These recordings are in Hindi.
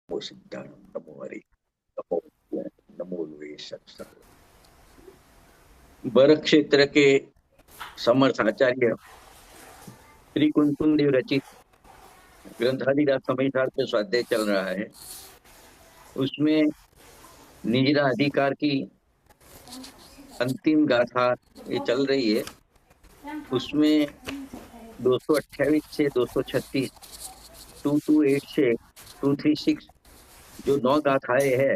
नमो सिद्धाणम नमो हरि नमो नमो सत्संग। बरक क्षेत्र के समर्थ आचार्य श्री कुंकुम देव रचित ग्रंथादिराज समय साल पे स्वाध्याय चल रहा है। उसमें निजरा अधिकार की अंतिम गाथा ये चल रही है। उसमें 228 से 236, 228 से 236 जो 9 गाथाएं है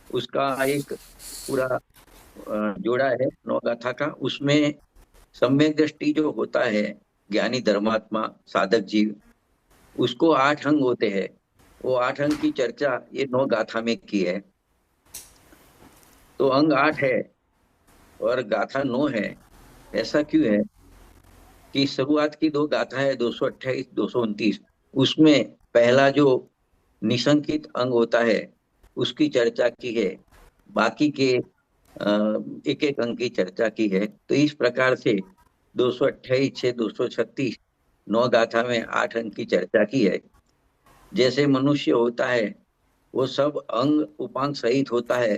उसका एक पूरा जोड़ा है 9 गाथा का। उसमें सम्यक दृष्टि जो होता है, ज्ञानी धर्मात्मा साधक जीव, उसको 8 अंग होते हैं। वो 8 अंग की चर्चा ये 9 गाथा में की है। तो अंग 8 है और गाथा 9 है। ऐसा क्यों है कि शुरुआत की 2 गाथा है 228 229, उसमें पहला जो निशंकित अंग होता है उसकी चर्चा की है, बाकी के एक एक अंग की चर्चा की है। तो इस प्रकार से 228 से 236 9 गाथा में 8 अंग की चर्चा की है। जैसे मनुष्य होता है वो सब अंग उपांग सहित होता है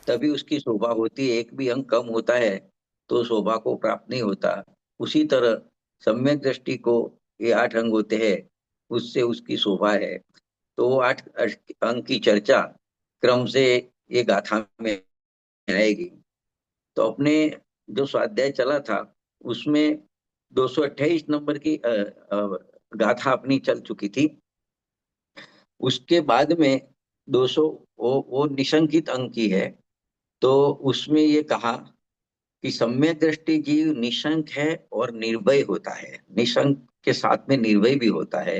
तभी उसकी शोभा होती है। एक भी अंग कम होता है तो शोभा को प्राप्त नहीं होता। उसी तरह सम्यक दृष्टि को ये 8 अंग होते हैं, उससे उसकी शोभा है। तो वो 8 अंग की चर्चा क्रम से ये गाथा में आएगी। तो अपने जो स्वाध्याय चला था उसमें 228 नंबर की गाथा अपनी चल चुकी थी। उसके बाद में 200 वो निशंकित अंक की है। तो उसमें ये कहा कि सम्यक दृष्टि जीव निशंक है और निर्भय होता है। निशंक के साथ में निर्भय भी होता है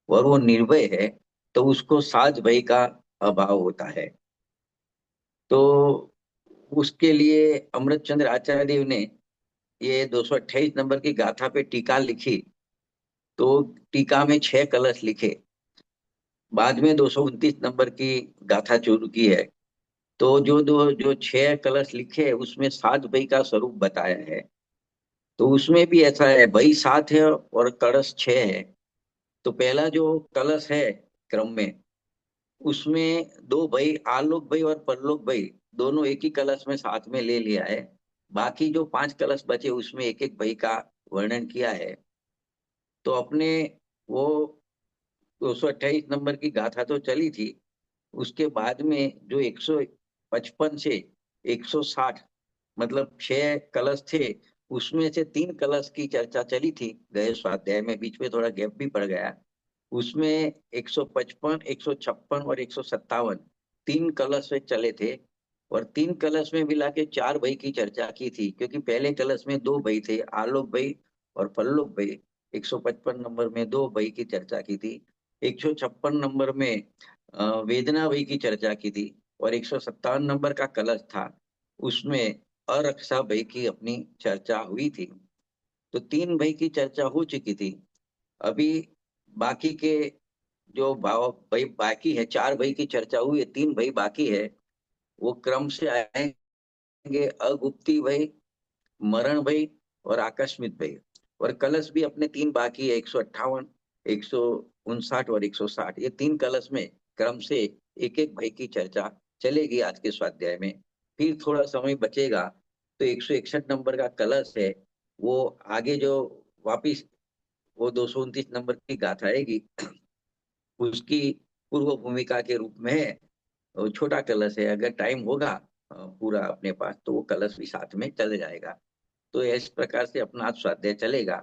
और वो निर्भय है तो उसको साध भय का अभाव होता है। तो उसके लिए अमृतचंद्र आचार्य देव ने ये 228 नंबर की गाथा पे टीका लिखी। तो टीका में 6 कलश लिखे। बाद में 229 नंबर की गाथा शुरू की है। तो जो 6 कलश लिखे उसमें 7 भाई का स्वरूप बताया है। तो उसमें भी ऐसा है, भाई 7 है और कलश 6 है। तो पहला जो कलश है क्रम में, उसमें 2 भाई आलोक भाई और परलोक भाई दोनों एक ही कलश में साथ में ले लिया है। बाकी जो 5 कलश बचे उसमें एक एक भाई का वर्णन किया है। तो अपने वो 228 नंबर की गाथा तो चली थी। उसके बाद में जो 155 से 160, मतलब 6 कलश थे, उसमें से 3 कलश की चर्चा चली थी गए स्वाध्याय में। बीच में थोड़ा गैप भी पड़ गया। उसमें 155 156 और 157 3 कलश में चले थे। और 3 कलश में मिला के 4 भाई की चर्चा की थी, क्योंकि पहले कलश में 2 भाई थे, आलोक भाई और परलोक भाई। 155 नंबर में 2 भाई की चर्चा की थी। 156 नंबर में वेदना भाई की चर्चा की थी। और 157 नंबर का कलश था, उसमें अरक्षा भाई की अपनी चर्चा हुई थी। तो 3 भाई की चर्चा हो चुकी थी। अभी बाकी के जो भाव भाई बाकी है, 4 भाई की चर्चा हुई है, 3 भाई बाकी है। वो क्रम से आएंगे, अगुप्ती भाई, मरण भाई और आकस्मिक भाई। और कलश भी अपने 3 बाकी है, 158, 159 और 160। ये 3 कलश में क्रम से एक एक भाई की चर्चा चलेगी आज के स्वाध्याय में। फिर थोड़ा समय बचेगा तो 161 नंबर का कलश है, वो आगे जो वापिस वो 229 नंबर की गाथा आएगी उसकी पूर्व भूमिका के रूप में है। वो छोटा कलश है, अगर टाइम होगा पूरा अपने पास तो वो कलश भी साथ में चले जाएगा। तो इस प्रकार से अपना आज स्वाध्याय चलेगा।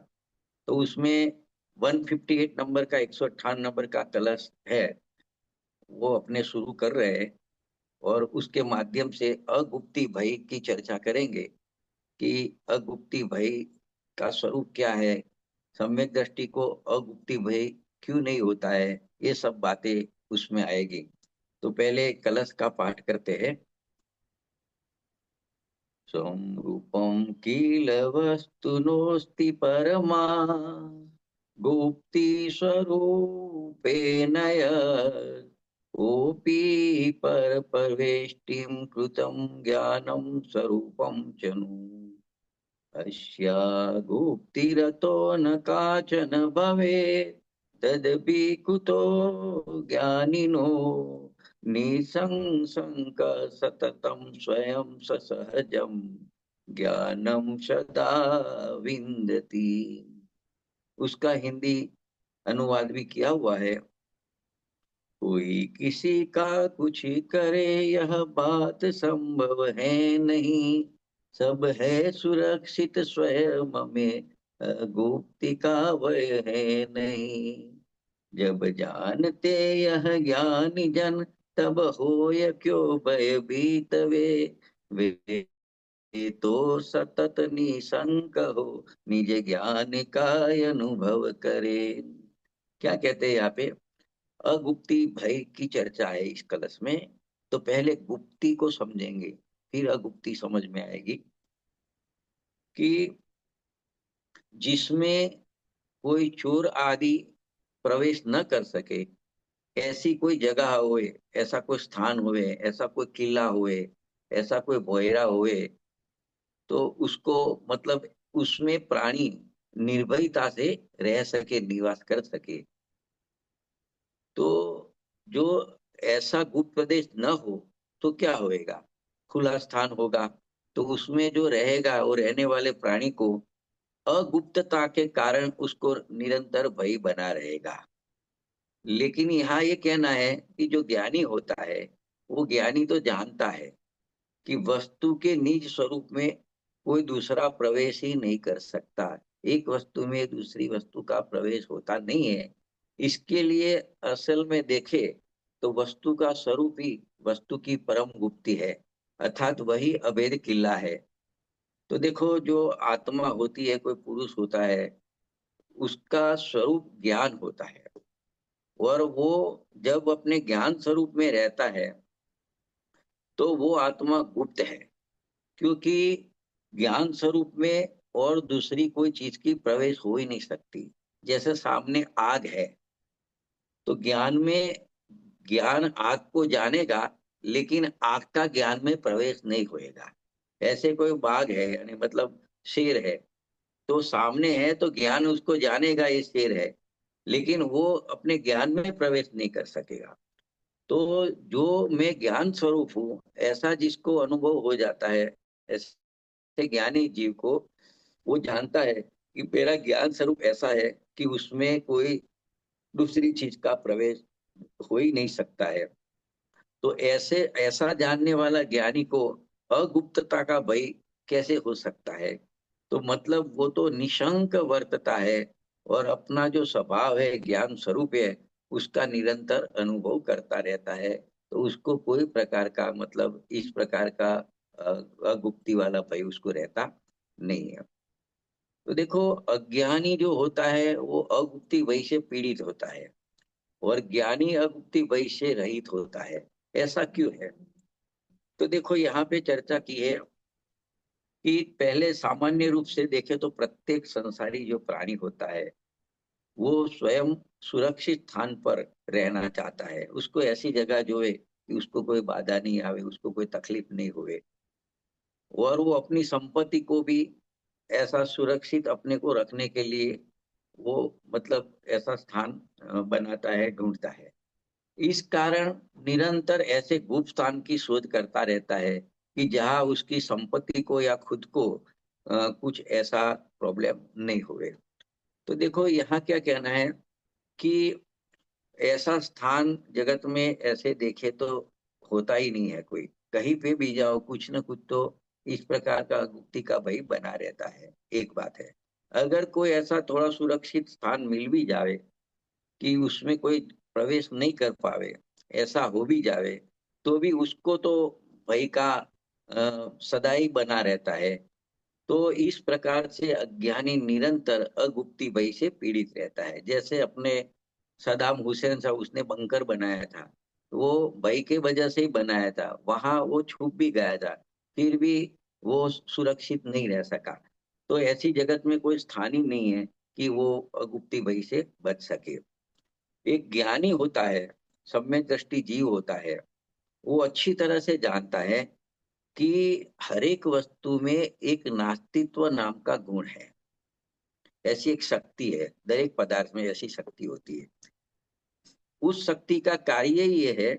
तो उसमें 158 नंबर का 158 नंबर का कलश है, वो अपने शुरू कर रहे हैं। और उसके माध्यम से अगुप्ती भय की चर्चा करेंगे कि अगुप्ती भय का स्वरूप क्या है, सम्यक दृष्टि को अगुप्ती भय क्यों नहीं होता है, ये सब बातें उसमें आएगी। तो पहले कलश का पाठ करते हैं। संरूपम किल वस्तु नोस्ति परमा गुप्ति स्वरूपेण यत् कोऽपि पर परवेष्टिं कृतं ज्ञानं स्वरूपं च नु अस्या गुप्तिरतो न काचन भवेत् तदपि कुतो ज्ञानिनो निसंशंक सततं स्वयं ससहजं ज्ञानम सदा विन्दति। उसका हिंदी अनुवाद भी किया हुआ है। कोई किसी का कुछ करे यह बात संभव है नहीं, सब है सुरक्षित स्वयं में, गुप्ति का भय है नहीं। जब जानते यह ज्ञान जन, तब होय क्यों भयभीत वे तो सतत निशंक हो, निज ज्ञान का अनुभव करे। क्या कहते हैं यहाँ पे? अगुप्ती भय की चर्चा है इस कलश में। तो पहले गुप्ती को समझेंगे, फिर अगुप्ती समझ में आएगी। कि जिसमें कोई चोर आदि प्रवेश न कर सके, ऐसी कोई जगह होए, ऐसा कोई स्थान होए, ऐसा कोई किला होए, ऐसा कोई बोयरा होए, तो उसको मतलब उसमें प्राणी निर्भयता से रह सके, निवास कर सके। तो जो ऐसा गुप्त प्रदेश न हो तो क्या होएगा? खुला स्थान होगा, तो उसमें जो रहेगा वो रहने वाले प्राणी को अगुप्तता के कारण उसको निरंतर भय बना रहेगा। लेकिन यहाँ ये कहना है कि जो ज्ञानी होता है, वो ज्ञानी तो जानता है कि वस्तु के निज स्वरूप में कोई दूसरा प्रवेश ही नहीं कर सकता। एक वस्तु में दूसरी वस्तु का प्रवेश होता नहीं है। इसके लिए असल में देखे तो वस्तु का स्वरूप ही वस्तु की परम गुप्ती है, अर्थात वही अभेद किला है। तो देखो, जो आत्मा होती है, कोई पुरुष होता है, उसका स्वरूप ज्ञान होता है। और वो जब अपने ज्ञान स्वरूप में रहता है तो वो आत्मा गुप्त है, क्योंकि ज्ञान स्वरूप में और दूसरी कोई चीज की प्रवेश हो ही नहीं सकती। जैसे सामने आग है, तो ज्ञान में ज्ञान आग को जानेगा, लेकिन आग का ज्ञान में प्रवेश नहीं होएगा। ऐसे कोई बाघ है, यानी मतलब शेर है, तो सामने है तो ज्ञान उसको जानेगा ये शेर है, लेकिन वो अपने ज्ञान में प्रवेश नहीं कर सकेगा। तो जो मैं ज्ञान स्वरूप हूँ, ऐसा जिसको अनुभव हो जाता है, ऐसे ज्ञानी जीव को, वो जानता है कि मेरा ज्ञान स्वरूप ऐसा है कि उसमें कोई दूसरी चीज का प्रवेश हो ही नहीं सकता है। तो ऐसे ऐसा जानने वाला ज्ञानी को अगुप्तता का भय कैसे हो सकता है? तो मतलब वो तो निशंक वर्तता है, और अपना जो स्वभाव है, ज्ञान स्वरूप है, उसका निरंतर अनुभव करता रहता है। तो उसको कोई प्रकार का मतलब इस प्रकार का अगुप्ती वाला भय उसको रहता नहीं है। तो देखो, अज्ञानी जो होता है वो अगुप्ती भय से पीड़ित होता है, और ज्ञानी अगुप्ती भय से रहित होता है। ऐसा क्यों है? तो देखो, यहाँ पे चर्चा की है कि पहले सामान्य रूप से देखे तो प्रत्येक संसारी जो प्राणी होता है, वो स्वयं सुरक्षित स्थान पर रहना चाहता है। उसको ऐसी जगह जो है कि उसको कोई बाधा नहीं आवे, उसको कोई तकलीफ नहीं होवे, और वो अपनी संपत्ति को भी ऐसा सुरक्षित अपने को रखने के लिए वो मतलब ऐसा स्थान बनाता है, ढूंढता है। इस कारण निरंतर ऐसे गुप्त स्थान की शोध करता रहता है कि जहां उसकी संपत्ति को या खुद को कुछ ऐसा प्रॉब्लम नहीं हुए। तो देखो, यहाँ क्या कहना है कि ऐसा स्थान जगत में ऐसे देखे तो होता ही नहीं है कोई। कहीं पे भी जाओ, कुछ न कुछ तो इस प्रकार का गुप्ती का भय बना रहता है। एक बात है, अगर कोई ऐसा थोड़ा सुरक्षित स्थान मिल भी जावे कि उसमें कोई प्रवेश नहीं कर पावे, ऐसा हो भी जावे, तो भी उसको तो भय का सदा ही बना रहता है। तो इस प्रकार से अज्ञानी निरंतर अगुप्ती भय से पीड़ित रहता है। जैसे अपने सदाम हुसैन साहब, उसने बंकर बनाया था, वो भय के वजह से ही बनाया था, वहां वो छुप भी गया था, फिर भी वो सुरक्षित नहीं रह सका। तो ऐसी जगत में कोई स्थान ही नहीं है कि वो अगुप्ती भय से बच सके। एक ज्ञानी होता है, सम्यक दृष्टि जीव होता है, वो अच्छी तरह से जानता है कि हर एक वस्तु में एक नास्तित्व नाम का गुण है। ऐसी एक शक्ति है, दरेक पदार्थ में ऐसी शक्ति होती है। उस शक्ति का कार्य ये है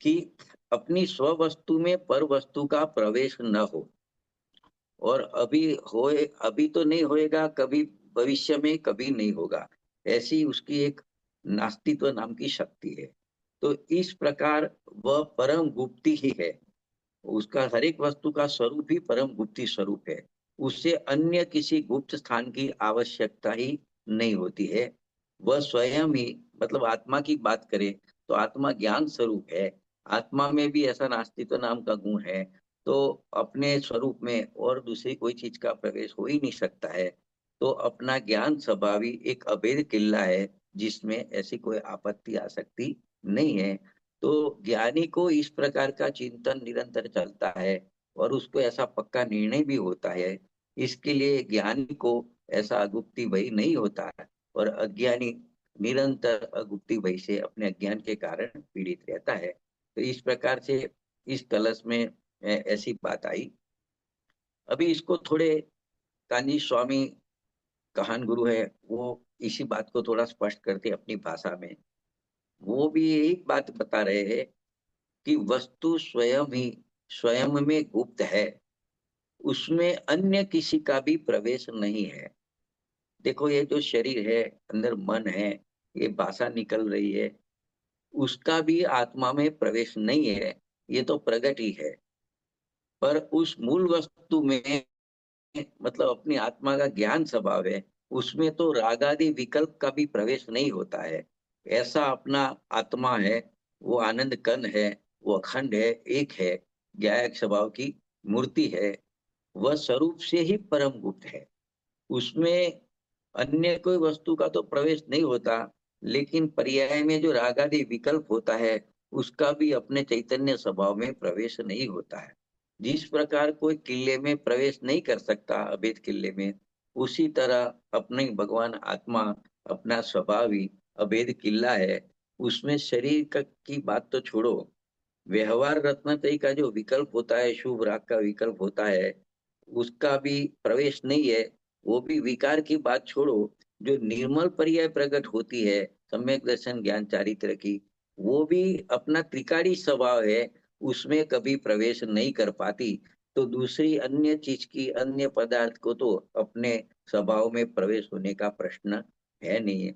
कि अपनी स्व वस्तु में पर वस्तु का प्रवेश न हो, और अभी तो नहीं होएगा, कभी भविष्य में कभी नहीं होगा, ऐसी उसकी एक नास्तित्व नाम की शक्ति है। तो इस प्रकार वह परम गुप्ती ही है, उसका हर एक वस्तु का स्वरूप ही परम गुप्ती स्वरूप है। उसे अन्य किसी गुप्त स्थान की आवश्यकता ही नहीं होती है। वह स्वयं ही, मतलब आत्मा की बात करें तो आत्मा ज्ञान स्वरूप है। आत्मा में भी ऐसा नास्तित्व नाम का गुण है। तो अपने स्वरूप में और दूसरी कोई चीज का प्रवेश हो ही नहीं सकता है। तो अपना ज्ञान स्वभावी एक अभेद किला है, जिसमें ऐसी कोई आपत्ति आ सकती नहीं है। तो ज्ञानी को इस प्रकार का चिंतन निरंतर चलता है, और उसको ऐसा पक्का निर्णय भी होता है। इसके लिए ज्ञानी को ऐसा अगुप्ती भय नहीं होता है, और अज्ञानी निरंतर अगुप्ती भय से अपने अज्ञान के कारण पीड़ित रहता है। तो इस प्रकार से इस कलश में ऐसी बात आई। अभी इसको थोड़े कान्जी स्वामी, महान गुरु है, वो इसी बात को थोड़ा स्पष्ट करते अपनी भाषा में। वो भी यही बात बता रहे हैं कि वस्तु स्वयं ही स्वयं में गुप्त है, उसमें अन्य किसी का भी प्रवेश नहीं है। देखो, ये जो शरीर है, अंदर मन है, ये भाषा निकल रही है, उसका भी आत्मा में प्रवेश नहीं है, ये तो प्रगट ही है। पर उस मूल वस्तु में, मतलब अपनी आत्मा का ज्ञान स्वभाव है, उसमें तो रागादि विकल्प का भी प्रवेश नहीं होता है। ऐसा अपना आत्मा है, वो आनंद कण है, वो अखंड है, एक है, ज्ञायक स्वभाव की मूर्ति है। वह स्वरूप से ही परम गुप्त है, उसमें अन्य कोई वस्तु का तो प्रवेश नहीं होता। लेकिन पर्याय में जो रागादि विकल्प होता है, उसका भी अपने चैतन्य स्वभाव में प्रवेश नहीं होता है। जिस प्रकार कोई किले में प्रवेश नहीं कर सकता अभेद किले में, उसी तरह अपने भगवान आत्मा अपना स्वभाव ही अभेद किला है। उसमें शरीर की बात तो छोड़ो, व्यवहार रत्नत्रयी का जो विकल्प होता है, शुभ राग का विकल्प होता है, उसका भी प्रवेश नहीं है। वो भी विकार की बात छोड़ो, जो निर्मल पर्याय प्रकट होती है, सम्यक दर्शन ज्ञान चारित्र की, वो भी अपना त्रिकाली स्वभाव है, उसमें कभी प्रवेश नहीं कर पाती। तो दूसरी अन्य चीज की, अन्य पदार्थ को तो अपने स्वभाव में प्रवेश होने का प्रश्न है नहीं है।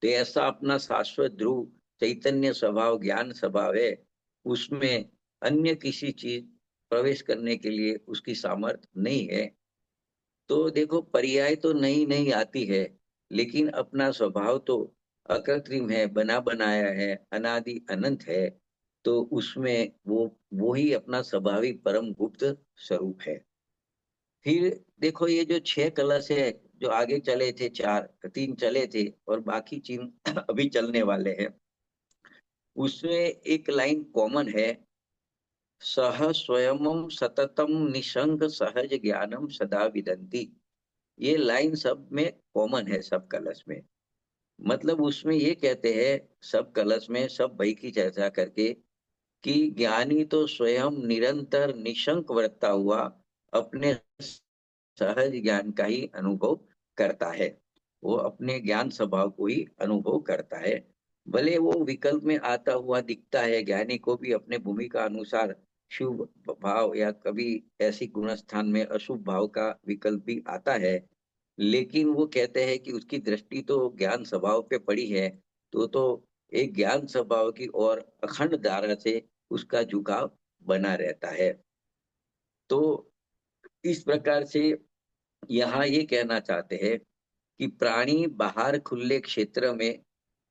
तो ऐसा अपना शाश्वत ध्रुव चैतन्य स्वभाव ज्ञान स्वभाव है, उसमें अन्य किसी चीज प्रवेश करने के लिए उसकी सामर्थ्य नहीं है। तो देखो, पर्याय तो नई नई आती है, लेकिन अपना स्वभाव तो अकृत्रिम है, बना बनाया है, अनादि अनंत है। तो उसमें वो ही अपना स्वाभाविक परम गुप्त स्वरूप है। फिर देखो, ये जो 6 कलश है, जो आगे चले थे, 3 चले थे और बाकी 3 अभी चलने वाले हैं, उसमें एक लाइन कॉमन है, सह स्वयं सततम निशंक सहज ज्ञानम सदा विदंती। ये लाइन सब में कॉमन है, सब कलश में। मतलब उसमें ये कहते हैं, सब कलश में सब भाई की चर्चा करके, कि ज्ञानी तो स्वयं निरंतर निशंक वर्ता हुआ अपने सहज ज्ञान का ही अनुभव करता है। वो अपने ज्ञान स्वभाव को ही अनुभव करता है। भले वो विकल्प में आता हुआ दिखता है, ज्ञानी को भी अपने भूमिका अनुसार शुभ भाव या कभी ऐसी गुणस्थान में अशुभ भाव का विकल्प भी आता है, लेकिन वो कहते हैं कि उसकी दृष्टि तो ज्ञान स्वभाव पे पड़ी है। तो एक ज्ञान स्वभाव की और अखंड धारा से उसका झुकाव बना रहता है। तो इस प्रकार से यहाँ ये कहना चाहते हैं कि प्राणी बाहर खुले क्षेत्र में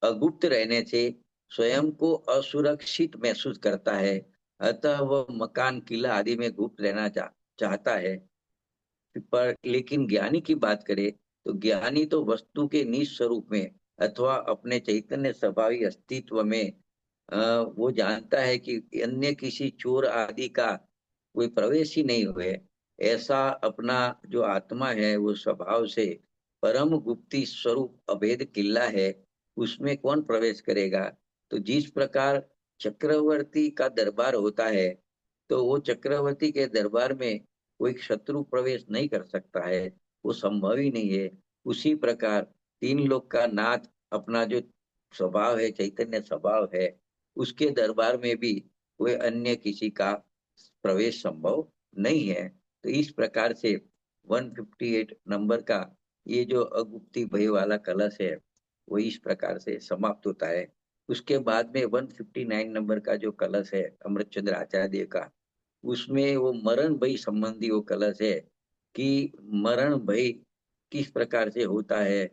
अगुप्त रहने से स्वयं को असुरक्षित महसूस करता है। अतः वह मकान किला आदि में गुप्त रहना चाहता है। पर लेकिन ज्ञानी की बात करें तो ज्ञानी तो वस्तु के निज स्वरूप में अथवा अपने चैतन्य स्वाभाविक अस्तित्व में वो जानता है कि अन्य किसी चोर आदि का कोई प्रवेश ही नहीं हुए। ऐसा अपना जो आत्मा है, वो स्वभाव से परम गुप्ती स्वरूप अभेद किला है, उसमें कौन प्रवेश करेगा। तो जिस प्रकार चक्रवर्ती का दरबार होता है, तो वो चक्रवर्ती के दरबार में कोई शत्रु प्रवेश नहीं कर सकता है। वो संभव ही नहीं है। उसी प्रकार तीन लोक का नाथ अपना जो स्वभाव है, चैतन्य स्वभाव है, उसके दरबार में भी कोई अन्य किसी का प्रवेश संभव नहीं है। तो इस प्रकार से 158 नंबर का ये जो अगुप्ती भय वाला कलश है वो इस प्रकार से समाप्त होता है। उसके बाद में 159 नंबर का जो कलश है अमृतचंद्र आचार्य का, उसमें वो मरण भय संबंधी वो कलश है कि मरण भय किस प्रकार से होता है,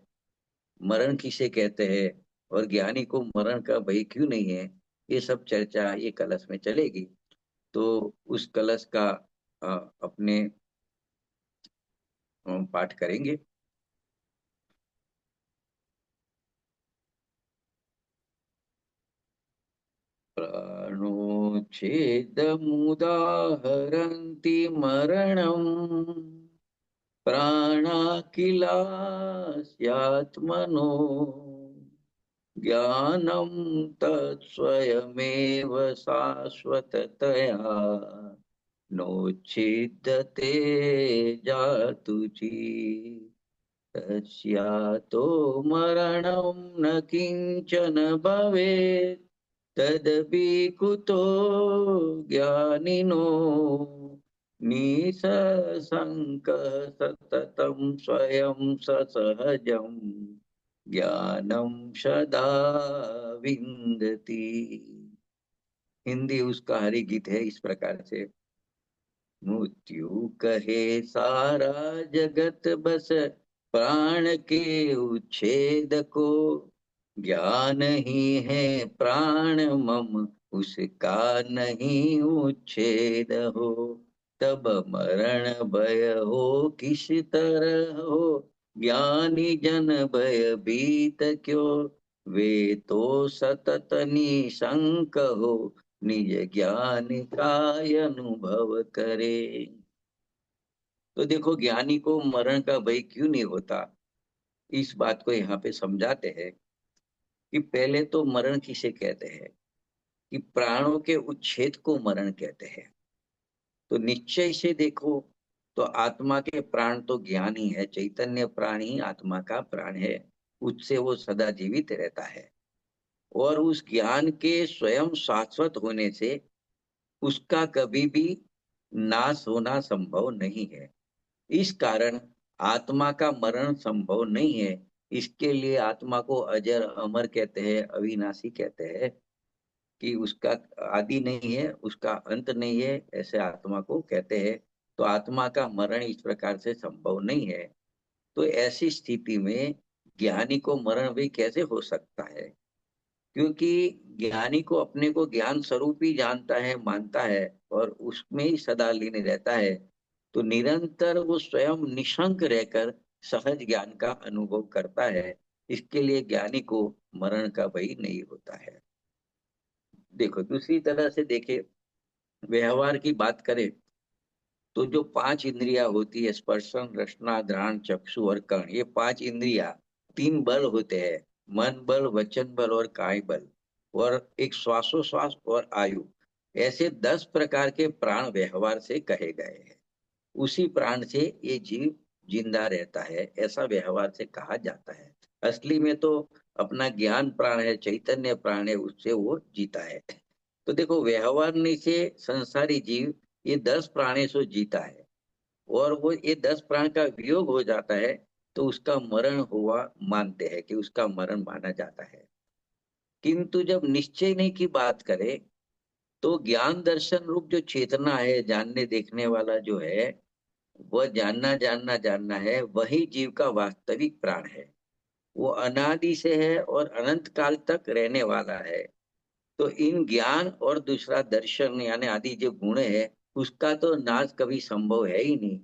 मरण किसे कहते हैं, और ज्ञानी को मरण का भय क्यों नहीं है, ये सब चर्चा ये कलश में चलेगी। तो उस कलश का अपने पाठ करेंगे। प्राणोच्छेदमुदाहरन्ति मरणम् प्राणाकिलास्यात्मनो ज्ञानं तत्स्वयमेव शाश्वततया नोच्छिद्यते जातुजी तस्यातो मरणं न किंचन भवेत् तदपि कुतो ज्ञानिनो निसशङ्कः सततं स्वयं ससहजं ज्ञानं सदा विन्दति। हिंदी उसका हरि गीत है इस प्रकार से। मृत्यु कहे सारा जगत बस प्राण के उच्छेद को ज्ञान ही है प्राण मम उसका नहीं उच्छेद हो तब मरण भय हो किस तरह हो ज्ञानी जन भय भीत क्यों वे तो सतत निशंक हो निज ज्ञान का अनुभव करे। तो देखो ज्ञानी को मरण का भय क्यों नहीं होता, इस बात को यहाँ पे समझाते हैं कि पहले तो मरण किसे कहते हैं, कि प्राणों के उच्छेद को मरण कहते हैं। तो निश्चय से देखो तो आत्मा के प्राण तो ज्ञान ही है, चैतन्य प्राण ही आत्मा का प्राण है, उससे वो सदा जीवित रहता है। और उस ज्ञान के स्वयं शाश्वत होने से उसका कभी भी नाश होना संभव नहीं है। इस कारण आत्मा का मरण संभव नहीं है। इसके लिए आत्मा को अजर अमर कहते हैं, अविनाशी कहते हैं, कि उसका आदि नहीं है, उसका अंत नहीं है, ऐसे आत्मा को कहते हैं। तो आत्मा का मरण इस प्रकार से संभव नहीं है। तो ऐसी स्थिति में ज्ञानी को मरण भी कैसे हो सकता है, क्योंकि ज्ञानी को अपने को ज्ञान स्वरूप ही जानता है, मानता है, और उसमें ही सदा लीन रहता है। तो निरंतर वो स्वयं निशंक रहकर सहज ज्ञान का अनुभव करता है। इसके लिए ज्ञानी को मरण का भय नहीं होता है। देखो दूसरी तरह से देखे, व्यवहार की बात करें तो जो पांच इंद्रियां होती है, स्पर्शन रसना घ्राण चक्षु और कर्ण, ये पांच इंद्रियां, तीन बल होते हैं, मन बल वचन बल और काय बल, और एक श्वासोश्वास और आयु, ऐसे 10 प्रकार के प्राण व्यवहार से कहे गए हैं। उसी प्राण से ये जीव जिंदा रहता है, ऐसा व्यवहार से कहा जाता है। असली में तो अपना ज्ञान प्राण है, चैतन्य प्राण है, उससे वो जीता है। तो देखो व्यवहार से संसारी जीव ये 10 प्राणी से जीता है, और वो ये 10 प्राण का वियोग हो जाता है तो उसका मरण हुआ मानते हैं, कि उसका मरण माना जाता है। किंतु जब निश्चय नहीं की बात करें तो ज्ञान दर्शन रूप जो चेतना है, जानने देखने वाला जो है, वह जानना जानना जानना है, वही जीव का वास्तविक प्राण है। वो अनादि से है और अनंत काल तक रहने वाला है। तो इन ज्ञान और दूसरा दर्शन यानी आदि जो गुण है, उसका तो नाश कभी संभव है ही नहीं।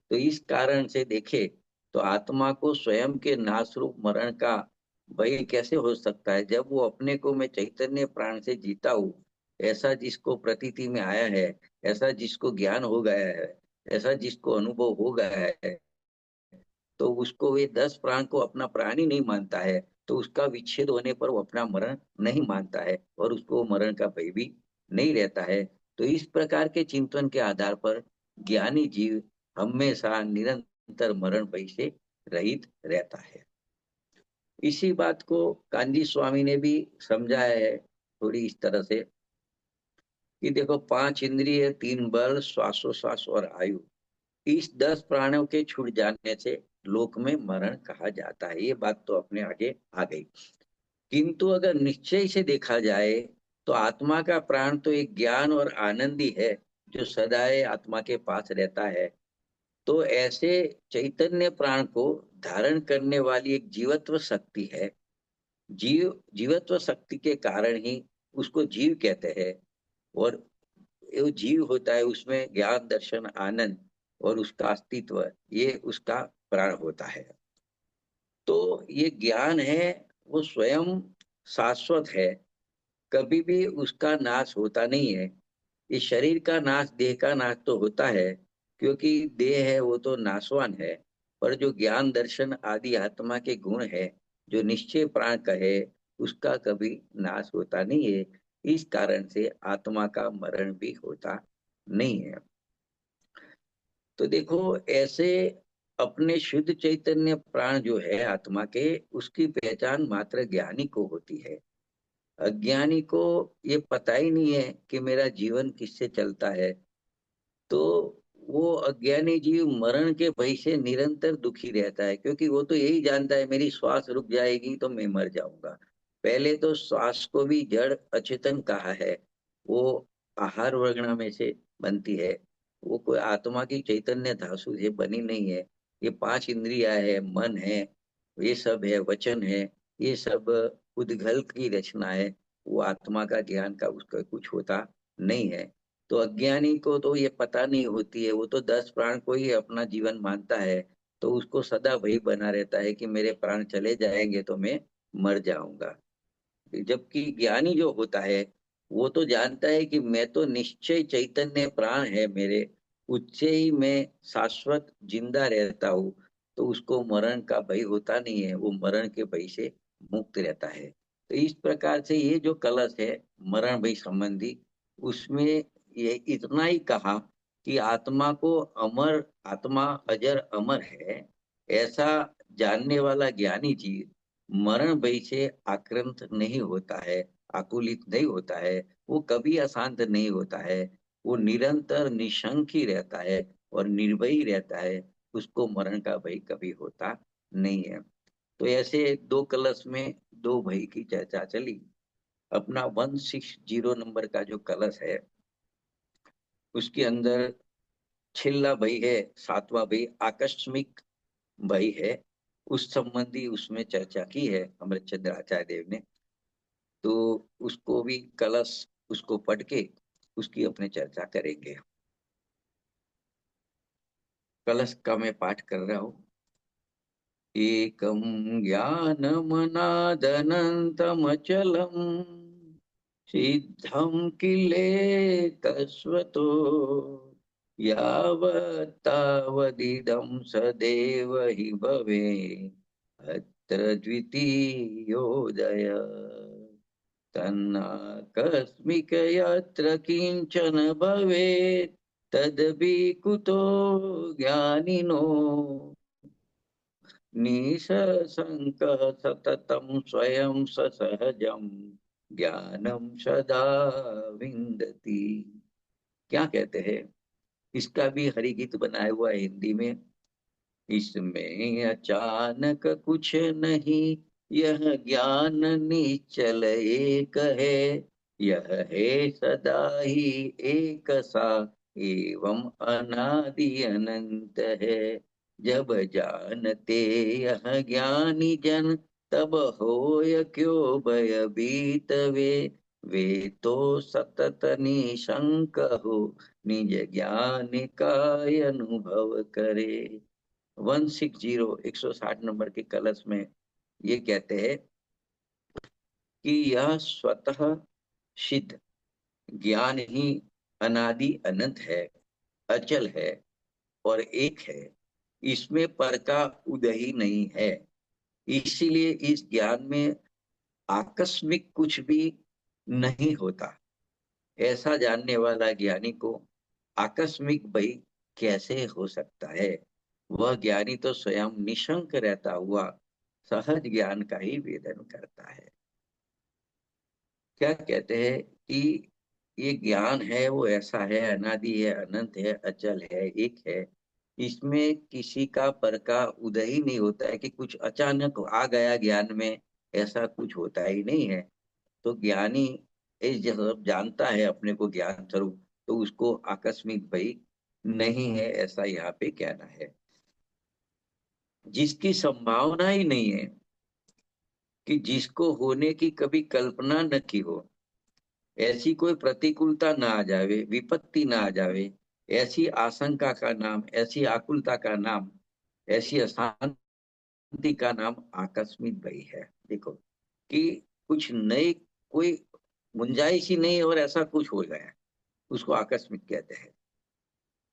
तो इस कारण से देखे तो आत्मा को स्वयं के नाश रूप मरण का भय कैसे हो सकता है, जब वो अपने को मैं चैतन्य प्राण से जीता हूँ, ऐसा जिसको प्रतीति में आया है, ऐसा जिसको ज्ञान हो गया है, ऐसा जिसको अनुभव हो गया है, तो उसको वे 10 प्राण को अपना प्राण ही नहीं मानता है, तो उसका विच्छेद होने पर वो अपना मरण नहीं मानता है, और उसको मरण का भय भी नहीं रहता है। तो इस प्रकार के चिंतन के आधार पर ज्ञानी जीव हमेशा निरंतर निरंतर मरण भय से रहित रहता है। इसी बात को कांजी स्वामी ने भी समझाया है थोड़ी इस तरह से कि देखो, 5 इंद्रिय, 3 बल, श्वासोश्वास और आयु, इस 10 प्राणों के छूट जाने से लोक में मरण कहा जाता है। ये बात तो अपने आगे आ गई। किंतु अगर निश्चय से देखा जाए तो आत्मा का प्राण तो एक ज्ञान और आनंद ही है जो सदाए आत्मा के पास रहता है। तो ऐसे चैतन्य प्राण को धारण करने वाली एक जीवत्व शक्ति है। जीवत्व शक्ति के कारण ही उसको जीव कहते हैं। और वो जीव होता है, उसमें ज्ञान, दर्शन, आनंद और उसका अस्तित्व, ये उसका प्राण होता है। तो ये ज्ञान है, वो स्वयं शाश्वत है, कभी भी उसका नाश होता नहीं है। इस शरीर का नाश, देह का नाश तो होता है, क्योंकि देह है वो तो नाशवान है। पर जो ज्ञान, दर्शन आदि आत्मा के गुण है, जो निश्चय प्राण कहे, उसका कभी नाश होता नहीं है। इस कारण से आत्मा का मरण भी होता नहीं है। तो देखो, ऐसे अपने शुद्ध चैतन्य प्राण जो है आत्मा के, उसकी पहचान मात्र ज्ञानी को होती है। अज्ञानी को ये पता ही नहीं है कि मेरा जीवन किससे चलता है। तो वो अज्ञानी जीव मरण के भय से निरंतर दुखी रहता है, क्योंकि वो तो यही जानता है मेरी श्वास रुक जाएगी तो मैं मर जाऊंगा। पहले तो श्वास को भी जड़ अचेतन कहा है। वो आहार वर्गणा में से बनती है। वो कोई आत्मा की चैतन्य धातु से बनी नहीं है। ये 5 इंद्रिया है, मन है, ये सब है, वचन है, ये सब उद्गल की रचना है। वो आत्मा का ज्ञान का उसका कुछ होता नहीं है। तो अज्ञानी को तो ये पता नहीं होती है, वो तो 10 प्राण को ही अपना जीवन मानता है। तो उसको सदा वही बना रहता है कि मेरे प्राण चले जाएंगे तो मैं मर जाऊंगा। जबकि ज्ञानी जो होता है, वो तो जानता है कि मैं तो निश्चय चैतन्य प्राण है मेरे, उससे ही मैं शाश्वत जिंदा रहता हूँ। तो उसको मरण का भय होता नहीं है, वो मरण के भय से मुक्त रहता है। तो इस प्रकार से ये जो कलश है मरण भय संबंधी, उसमें ये इतना ही कहा कि आत्मा को अमर, आत्मा अजर अमर है, ऐसा जानने वाला ज्ञानी जीव मरण भय से आक्रांत नहीं होता है, आकुलित नहीं होता है, वो कभी अशांत नहीं होता है। वो निरंतर निशंक ही रहता है और निर्भय रहता है। उसको मरण का भय कभी होता नहीं है। तो ऐसे 2 कलश में 2 भय की चर्चा चली। अपना 160 नंबर का जो कलश है, उसके अंदर छिल्ला भय है, 7वां भय आकस्मिक भय है। उस संबंधी उसमें चर्चा की है अमृतचंद्र आचार्य देव ने। तो उसको भी कलश, उसको पढ़ के उसकी अपने चर्चा करेंगे। कलश का मैं पाठ कर रहा हूँ। एकम ज्ञानमनादनन्तमचलम् सिद्धं किलेकस्वतो यावत्तावदिदं सदैव हि भवेत् अत्र द्वितीयोदय तन्नाकस्मिक यत्र किंचन भवेत् तदपि कुतो ज्ञानिनो निसशङ्कः सततं स्वयं ससहजं ज्ञानं सदा विन्दति। क्या कहते हैं? इसका भी हरिगीत बनाया हुआ है हिंदी में। इसमें अचानक कुछ नहीं, यह ज्ञान निश्चल एक है। यह है सदा ही एक सा, एवं अनादि अनंत है। जब जानते यह ज्ञानी जन, तब होय क्यों भयभीत वे तो सतत निशंक हो, निज ज्ञान का अनुभव करे। 160 नंबर के कलश में ये कहते हैं कि यह स्वतः सिद्ध ज्ञान ही अनादि अनंत है, अचल है और एक है। इसमें पर का उदय ही नहीं है। इसीलिए इस ज्ञान में आकस्मिक कुछ भी नहीं होता। ऐसा जानने वाला ज्ञानी को आकस्मिक भय कैसे हो सकता है? वह ज्ञानी तो स्वयं निशंक रहता हुआ सहज ज्ञान का ही वेदन करता है। क्या कहते हैं कि ये ज्ञान है वो ऐसा है, अनादि है, अनंत है, अचल है, एक है। इसमें किसी का पर का उदय ही नहीं होता है कि कुछ अचानक आ गया ज्ञान में, ऐसा कुछ होता ही नहीं है। तो ज्ञानी इस जब जानता है अपने को ज्ञान स्वरूप, तो उसको आकस्मिक भय नहीं है, ऐसा यहाँ पे कहना है। जिसकी संभावना ही नहीं है, कि जिसको होने की कभी कल्पना न की हो, ऐसी कोई प्रतिकूलता ना आ जावे, विपत्ति ना आ जावे, ऐसी आशंका का नाम, ऐसी आकुलता का नाम, ऐसी अशांति का नाम आकस्मिक भय है। देखो कि कुछ नई कोई गुंजाइश ही नहीं और ऐसा कुछ हो गया, उसको आकस्मिक कहते हैं।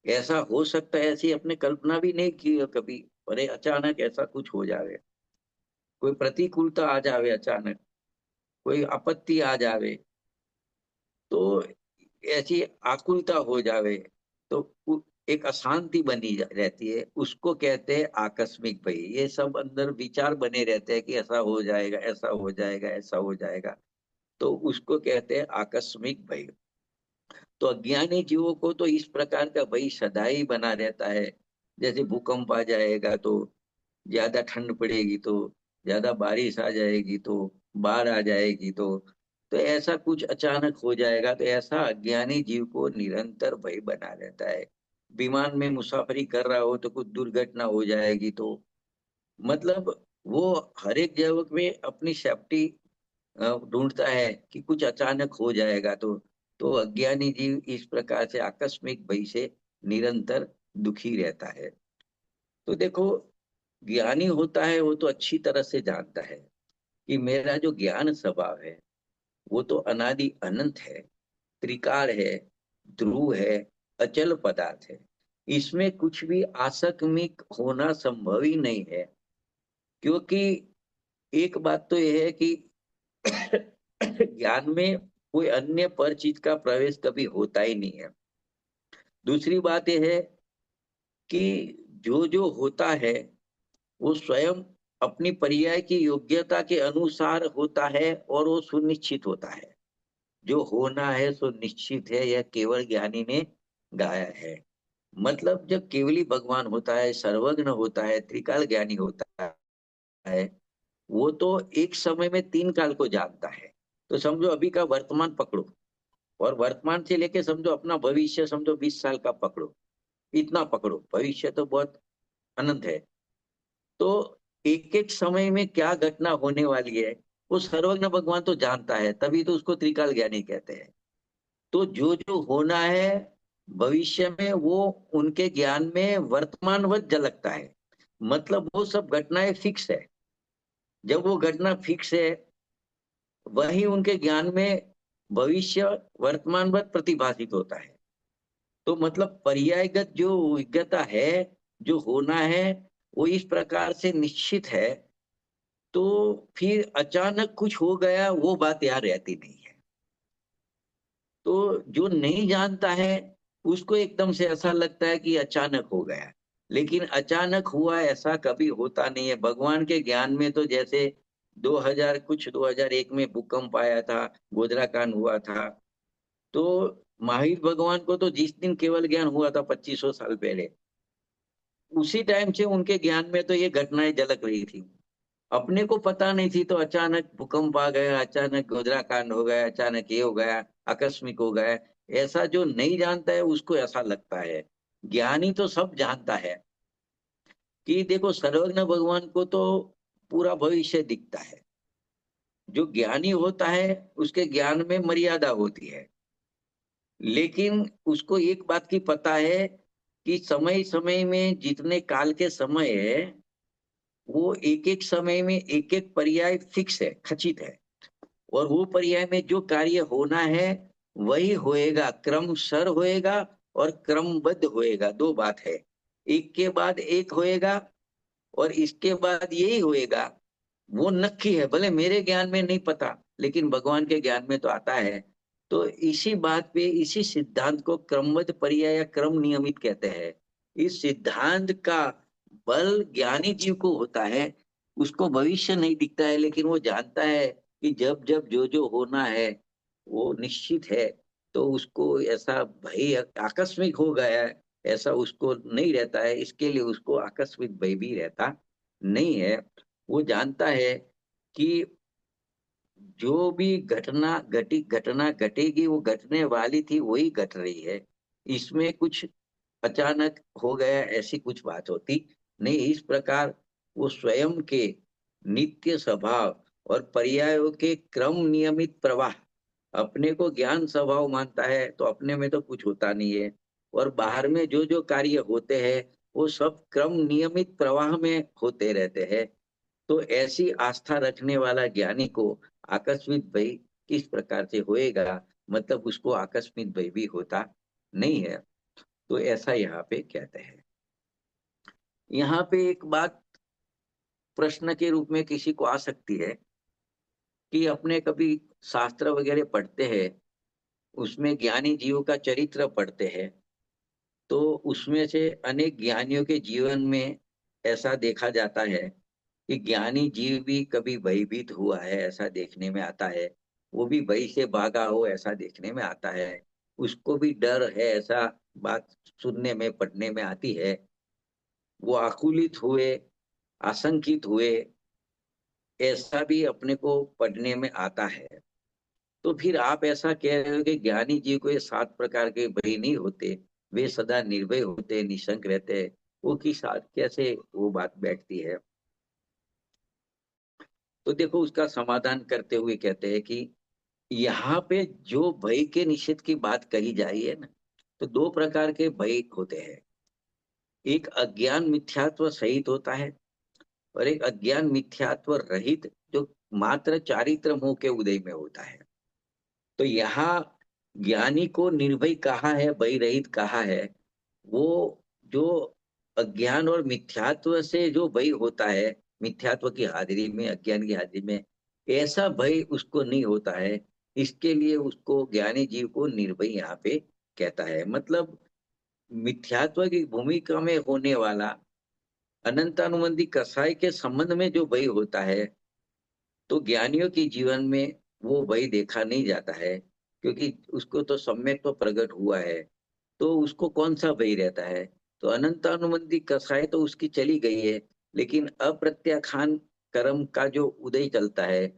ऐसा हो सकता है, ऐसी अपने कल्पना भी नहीं की हो कभी, अरे अचानक ऐसा कुछ हो जावे, कोई प्रतिकूलता आ जावे, अचानक कोई आपत्ति आ जावे, तो ऐसी आकुलता हो जावे, तो एक अशांति बनी रहती है, उसको कहते हैं आकस्मिक भय। ये सब अंदर विचार बने रहते हैं कि ऐसा हो जाएगा, ऐसा हो जाएगा, ऐसा हो जाएगा, तो उसको कहते हैं आकस्मिक भय। तो अज्ञानी जीवों को तो इस प्रकार का भय सदा ही बना रहता है। जैसे भूकंप आ जाएगा तो, ज्यादा ठंड पड़ेगी तो, ज्यादा बारिश आ जाएगी तो, बाढ़ आ जाएगी तो ऐसा कुछ अचानक हो जाएगा, तो ऐसा अज्ञानी जीव को निरंतर भय बना रहता है। विमान में मुसाफरी कर रहा हो तो कुछ दुर्घटना हो जाएगी तो, मतलब वो हर एक जगह में अपनी सेफ्टी ढूंढता है कि कुछ अचानक हो जाएगा तो अज्ञानी जीव इस प्रकार से आकस्मिक भय से निरंतर दुखी रहता है। तो देखो, ज्ञानी होता है वो तो अच्छी तरह से जानता है कि मेरा जो ज्ञान स्वभाव है वो तो अनादि अनंत है, त्रिकाल है, ध्रुव है, अचल पदार्थ है। इसमें कुछ भी आकस्मिक होना संभव ही नहीं है। क्योंकि एक बात तो यह है कि ज्ञान में कोई अन्य पर चीज का प्रवेश कभी होता ही नहीं है। दूसरी बात यह है कि जो जो होता है वो स्वयं अपनी पर्याय की योग्यता के अनुसार होता है और वो सुनिश्चित होता है। जो होना है सो निश्चित है, यह केवल ज्ञानी ने गाया है। मतलब जब केवली भगवान होता है, सर्वज्ञ होता है, त्रिकाल ज्ञानी होता है, वो तो एक समय में तीन काल को जानता है। तो समझो अभी का वर्तमान पकड़ो, और वर्तमान से लेके समझो अपना भविष्य, समझो 20 साल का पकड़ो, इतना पकड़ो, भविष्य तो बहुत अनंत है। तो एक एक समय में क्या घटना होने वाली है वो सर्वज्ञ भगवान तो जानता है, तभी तो उसको त्रिकाल ज्ञानी कहते हैं। तो जो जो होना है भविष्य में, वो उनके ज्ञान में वर्तमानवत झलकता है। मतलब वो सब घटनाएं फिक्स है। जब वो घटना फिक्स है, वही उनके ज्ञान में भविष्य वर्तमानवत प्रतिभाषित होता है। तो मतलब पर्यायगत जो विज्ञता है, जो होना है, वो इस प्रकार से निश्चित है। तो फिर अचानक कुछ हो गया वो बात याद रहती नहीं है। तो जो नहीं जानता है उसको एकदम से ऐसा लगता है कि अचानक हो गया, लेकिन अचानक हुआ ऐसा कभी होता नहीं है। भगवान के ज्ञान में तो जैसे 2001 में भूकंप आया था, गोधरा कांड हुआ था, तो महावीर भगवान को तो जिस दिन केवल ज्ञान हुआ था 2500 साल पहले, उसी टाइम से उनके ज्ञान में तो ये घटनाएं झलक रही थी। अपने को पता नहीं थी, तो अचानक भूकंप आ गया, अचानक गोधरा कांड हो गया, अचानक ये हो गया, आकस्मिक हो गया। ऐसा जो नहीं जानता है उसको ऐसा लगता है। ज्ञानी तो सब जानता है कि देखो, सर्वज्ञ भगवान को तो पूरा भविष्य दिखता है। जो ज्ञानी होता है उसके ज्ञान में मर्यादा होती है, लेकिन उसको एक बात की पता है कि समय समय में जितने काल के समय है, वो एक एक समय में एक एक पर्याय फिक्स है, खचित है। और वो पर्याय में जो कार्य होना है वही होएगा, क्रमशर होएगा और क्रमबद्ध होएगा, दो बात है। एक के बाद एक होएगा और इसके बाद यही होएगा, वो नक्की है। भले मेरे ज्ञान में नहीं पता, लेकिन भगवान के ज्ञान में तो आता है। तो इसी बात पे, इसी सिद्धांत को क्रमबद्ध पर्याय या क्रम नियमित कहते हैं। इस सिद्धांत का बल ज्ञानी जीव को होता है, उसको भविष्य नहीं दिखता है, लेकिन वो जानता है कि जब जब जो जो होना है वो निश्चित है। तो उसको ऐसा भय आकस्मिक हो गया है ऐसा उसको नहीं रहता है, इसके लिए उसको आकस्मिक भय भी रहता नहीं है। वो जानता है कि जो भी घटना घटेगी वो घटने वाली थी, वही घट रही है। इसमें कुछ अचानक हो गया ऐसी कुछ बात होती नहीं। इस प्रकार वो स्वयं के नित्य स्वभाव और पर्यायों के क्रम नियमित प्रवाह, अपने को ज्ञान स्वभाव मानता है तो अपने में तो कुछ होता नहीं है, और बाहर में जो जो कार्य होते हैं वो सब क्रम नियमित प्रवाह में होते रहते हैं। तो ऐसी आस्था रखने वाला ज्ञानी को आकस्मिक भय किस प्रकार से होएगा, मतलब उसको आकस्मिक भय भी होता नहीं है। तो ऐसा यहाँ पे कहते हैं। यहाँ पे एक बात प्रश्न के रूप में किसी को आ सकती है कि अपने कभी शास्त्र वगैरह पढ़ते हैं, उसमें ज्ञानी जीवों का चरित्र पढ़ते हैं, तो उसमें से अनेक ज्ञानियों के जीवन में ऐसा देखा जाता है कि ज्ञानी जीव भी कभी भयभीत हुआ है, ऐसा देखने में आता है। वो भी भय से भागा हो, ऐसा देखने में आता है। उसको भी डर है, ऐसा बात सुनने में पढ़ने में आती है। वो आकुलित हुए, आशंकित हुए, ऐसा भी अपने को पढ़ने में आता है। तो फिर आप ऐसा कह रहे हो कि ज्ञानी जी को ये 7 प्रकार के भय नहीं होते, वे सदा निर्भय होते, निशंक रहते हैं, वो की साथ कैसे वो बात बैठती है? तो देखो, उसका समाधान करते हुए कहते हैं कि यहाँ पे जो भय के निषेध की बात कही जा रही है ना, तो 2 प्रकार के भय होते हैं। एक अज्ञान मिथ्यात्व सहित होता है, और एक अज्ञान मिथ्यात्व रहित, जो मात्र चारित्र मोह के उदय में होता है। तो यहाँ ज्ञानी को निर्भय कहा है, भय रहित कहा है। वो जो अज्ञान और मिथ्यात्व से जो भय होता है, मिथ्यात्व की हाजिरी में, अज्ञान की हाजिरी में, ऐसा भय उसको नहीं होता है। इसके लिए उसको ज्ञानी जीव को निर्भय यहाँ पे कहता है। मतलब मिथ्यात्व की भूमिका में होने वाला अनंतानुबंधी कसाय के संबंध में जो भय होता है, तो ज्ञानियों के जीवन में वो भय देखा नहीं जाता है, क्योंकि उसको तो सम्यक तो प्रकट हुआ है। तो उसको कौन सा भय रहता है? तो अनंतानुबंधी कसाय तो उसकी चली गई है, लेकिन अप्रत्याख्यान कर्म का जो उदय चलता है,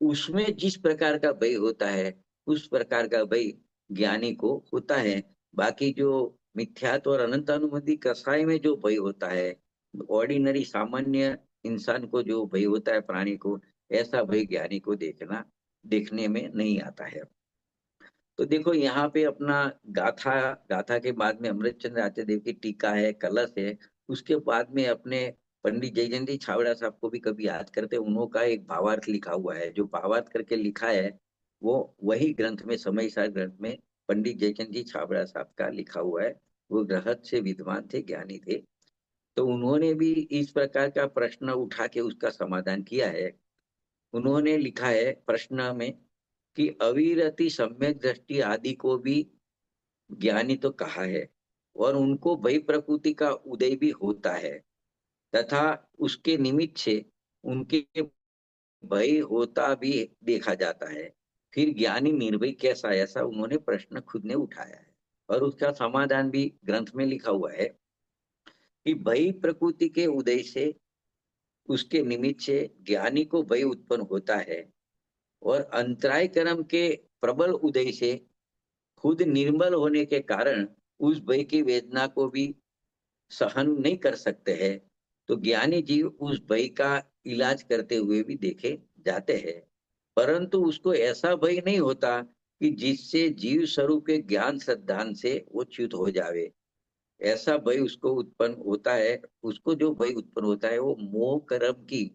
उसमें जिस प्रकार का भय होता है, उस प्रकार का भय ज्ञानी को होता है। बाकी जो मिथ्यात्व और अनंतानुबंधी कसाय में जो भय होता है, ऑर्डिनरी सामान्य इंसान को जो भय होता है, प्राणी को, ऐसा भय ज्ञानी को देखने में नहीं आता है। तो देखो, यहाँ पे अपना गाथा गाथा के बाद में अमृतचंद्र आचार्य देव की टीका है, कलश है। उसके बाद में अपने पंडित जयचंद जी छाबड़ा साहब को भी कभी याद करते हैं, उन्हों का एक भावार्थ लिखा हुआ है। जो भावार्थ करके लिखा है, वो वही ग्रंथ में, समय सार ग्रंथ में पंडित जयचंद जी छाबड़ा साहब का लिखा हुआ है। वो गृहस्थ से विद्वान थे, ज्ञानी थे। तो उन्होंने भी इस प्रकार का प्रश्न उठा के उसका समाधान किया है। उन्होंने लिखा है प्रश्न में कि अविरति, सम्यक दृष्टि आदि को भी ज्ञानी तो कहा है, और उनको भय प्रकृति का उदय भी होता है, तथा उसके निमित्त से उनके भय होता भी देखा जाता है। फिर ज्ञानी निर्भय कैसा? ऐसा उन्होंने प्रश्न खुद ने उठाया है, और उसका समाधान भी ग्रंथ में लिखा हुआ है कि भय प्रकृति के उदय से, उसके निमित्त से ज्ञानी को भय उत्पन्न होता है, और अंतराय कर्म के प्रबल उदय से खुद निर्मल होने के कारण उस भय की वेदना को भी सहन नहीं कर सकते हैं। तो ज्ञानी जीव उस भय का इलाज करते हुए भी देखे जाते हैं, परंतु उसको ऐसा भय नहीं होता कि जिससे जीव स्वरूप के ज्ञान श्रद्धान से वो च्युत हो जावे। ऐसा भय उसको उत्पन्न होता है। उसको जो भय उत्पन्न होता है, वो मोह कर्म की,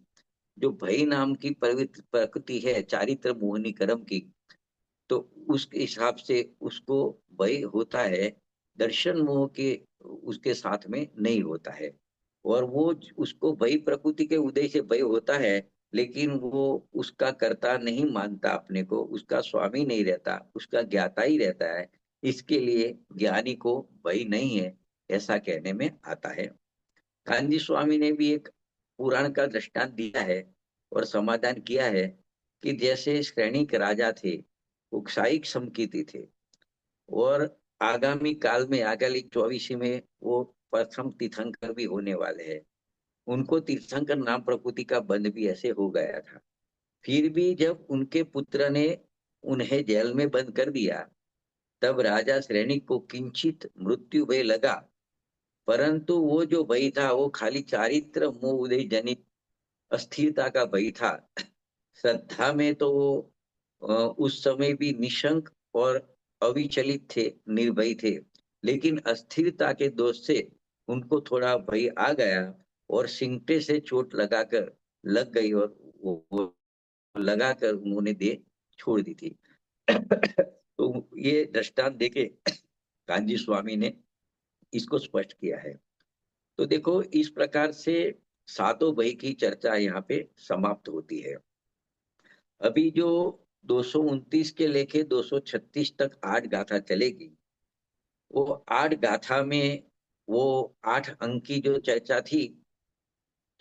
जो भय नाम की प्रकृति है, चारित्र मोहनी कर्म की, तो उस हिसाब से उसको भय होता है। दर्शन मोह के उसके साथ में नहीं होता है। और वो उसको भय प्रकृति के उदय से भय होता है, लेकिन वो उसका कर्ता नहीं मानता, अपने को उसका स्वामी नहीं रहता, उसका ज्ञाता ही रहता है। इसके लिए ज्ञानी को भय नहीं है, ऐसा कहने में आता है। कांजी स्वामी ने भी एक पुराण का दृष्टांत दिया है और समाधान किया है कि जैसे श्रेणिक राजा थे, वो क्षायिक समकीर्ति थे, और आगामी काल में आगामी 24 में वो प्रथम तीर्थंकर भी होने वाले हैं। उनको तीर्थंकर नाम प्रकृति का बंध भी ऐसे हो गया था। फिर भी जब उनके पुत्र ने उन्हें जेल में बंद कर दिया, तब राजा श्रेणी को किंचित मृत्यु भय लगा, परंतु वो जो भय था वो खाली चारित्र मोह उदय जनित अस्थिरता का भय था। श्रद्धा में तो वो उस समय भी निशंक और अविचलित थे, निर्भय थे, लेकिन अस्थिरता के दोष से उनको थोड़ा भय आ गया और सिंगटे से चोट लगाकर लग गई, और वो लगाकर उन्होंने दे छोड़ दी थी। तो ये दृष्टांत देके कांजी स्वामी ने इसको स्पष्ट किया है। तो देखो, इस प्रकार से सातों भय की चर्चा यहाँ पे समाप्त होती है। अभी जो 229 के लेके 236 तक 8 गाथा चलेगी, वो 8 गाथा में वो 8 अंक की जो चर्चा थी,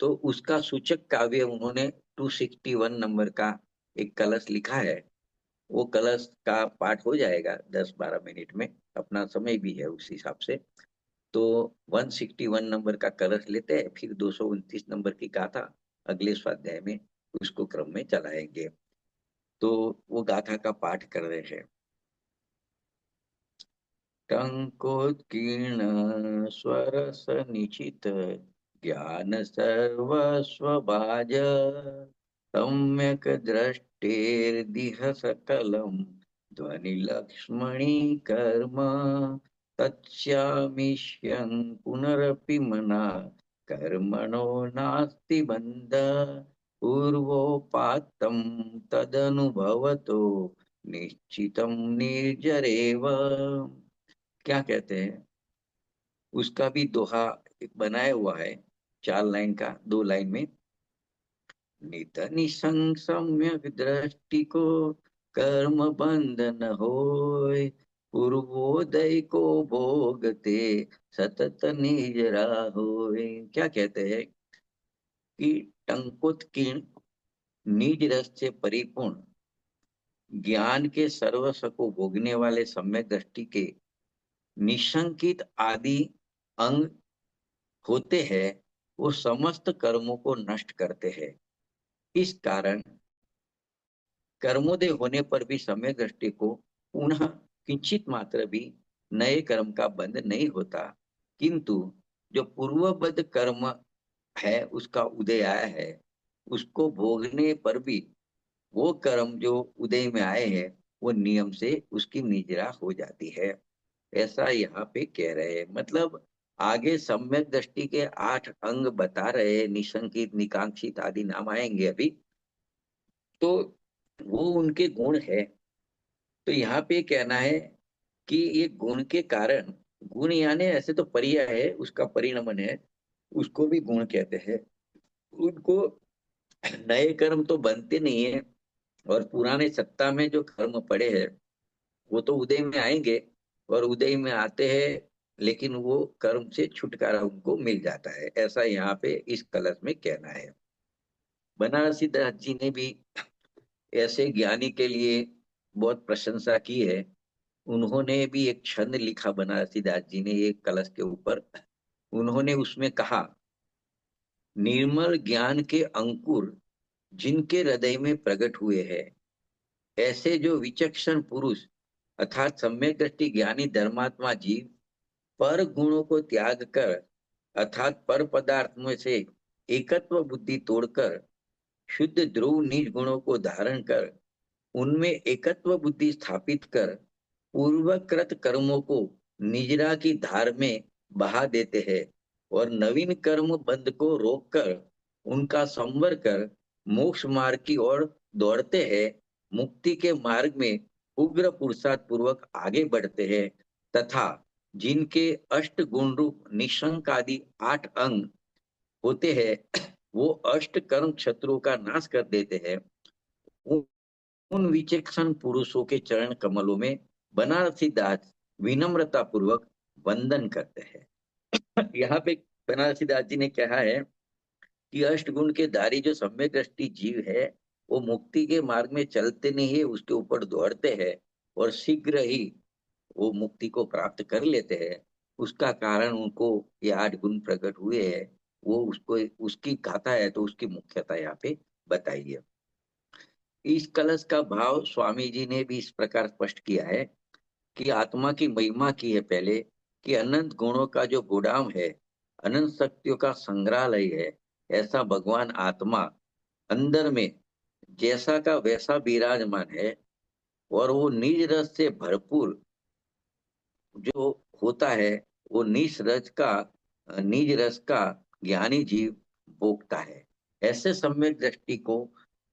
तो उसका सूचक काव्य उन्होंने 261 नंबर का एक कलश लिखा है। वो कलश का पाठ हो जाएगा 10-12 मिनट में, अपना समय भी है उस हिसाब से। तो 161 नंबर का कलश लेते हैं, फिर 229 नंबर की गाथा अगले स्वाध्याय में उसको क्रम में चलाएंगे। तो वो गाथा का पाठ कर रहे हैं। टंकोत्कीर्ण स्वरस निचित ज्ञान सर्वस्वभाज सम्यक दृष्टेर्दिह सकलम ध्वनि लक्ष्मणी कर्म तत्स्यामिष्यं पुनरपि मना कर्मणो नास्ति बन्ध पूर्वोपात्तं तदनुभवतो निश्चितं निर्जरेव। क्या कहते हैं, उसका भी दोहा एक बनाया हुआ है, 4 लाइन का, 2 लाइन में। नित निसंग सम्यक दृष्टि को कर्म बंध न होय, पूर्वोदय को भोगते सतत निज होय। क्या कहते हैं कि टंकोत्कीर्ण निज रस से परिपूर्ण ज्ञान के सर्वस्व को भोगने वाले सम्यक दृष्टि के निशंकित आदि अंग होते हैं, वो समस्त कर्मों को नष्ट करते हैं। इस कारण कर्मोदय होने पर भी समय दृष्टि को पुनः किंचित मात्र भी नए कर्म का बंध नहीं होता, किंतु जो पूर्वबद्ध कर्म है उसका उदय आया है, उसको भोगने पर भी वो कर्म जो उदय में आए हैं वो नियम से उसकी निजरा हो जाती है। ऐसा यहाँ पे कह रहे हैं। मतलब आगे सम्यक दृष्टि के 8 अंग बता रहे हैं, निशंकित, निकांक्षित आदि नाम आएंगे अभी, तो वो उनके गुण है। तो यहाँ पे कहना है कि ये गुण के कारण, गुण यानी ऐसे तो पर्याय है, उसका परिणमन है, उसको भी गुण कहते हैं। उनको नए कर्म तो बनते नहीं है, और पुराने सत्ता में जो कर्म पड़े हैं वो तो उदय में आएंगे, और उदय में आते हैं, लेकिन वो कर्म से छुटकारा उनको मिल जाता है। ऐसा यहाँ पे इस कलश में कहना है। बनारसी दास जी ने भी ऐसे ज्ञानी के लिए बहुत प्रशंसा की है। उन्होंने भी एक छंद लिखा, बनारसी दास जी ने, एक कलश के ऊपर। उन्होंने उसमें कहा, निर्मल ज्ञान के अंकुर जिनके हृदय में प्रकट हुए हैं, ऐसे जो विचक्षण पुरुष अर्थात सम्यक दृष्टि ज्ञानी धर्मात्मा जीव पर गुणों को त्याग कर अर्थात पर पदार्थ में से एकत्व बुद्धि तोड़कर शुद्ध ध्रुव निज गुणों को धारण कर उनमें एकत्व बुद्धि स्थापित कर पूर्वकृत कर्मों को निजरा की धार में बहा देते हैं, और नवीन कर्म बंध को रोककर उनका संवर कर मोक्ष मार्ग की ओर दौड़ते हैं, मुक्ति के मार्ग में उग्र पुरुषार्थ पूर्वक आगे बढ़ते हैं, तथा जिनके अष्ट गुण रूप निशंक आदि 8 अंग होते हैं, वो अष्ट कर्म शत्रुओं का नाश कर देते हैं, उन विचक्षण पुरुषों के चरण कमलों में बनारसी दास विनम्रता पूर्वक वंदन करते हैं। यहाँ पे बनारसी दास जी ने कहा है कि अष्ट गुण के धारी जो सम्यक दृष्टि जीव है, वो मुक्ति के मार्ग में चलते नहीं है, उसके ऊपर दौड़ते हैं और शीघ्र ही वो मुक्ति को प्राप्त कर लेते हैं। उसका कारण उनको ये 8 गुण प्रकट हुए हैं, वो उसको उसकी गाथा है, तो उसकी मुख्यता यहाँ पे बताई है। इस कलश का भाव स्वामी जी ने भी इस प्रकार स्पष्ट किया है कि आत्मा की महिमा की है पहले, कि अनंत गुणों का जो गोदाम है, अनंत शक्तियों का संग्रहालय है, ऐसा भगवान आत्मा अंदर में जैसा का वैसा विराजमान है। और वो निज रस से भरपूर जो होता है, वो निज रस का ज्ञानी जीव भोगता है। ऐसे सम्यक दृष्टि को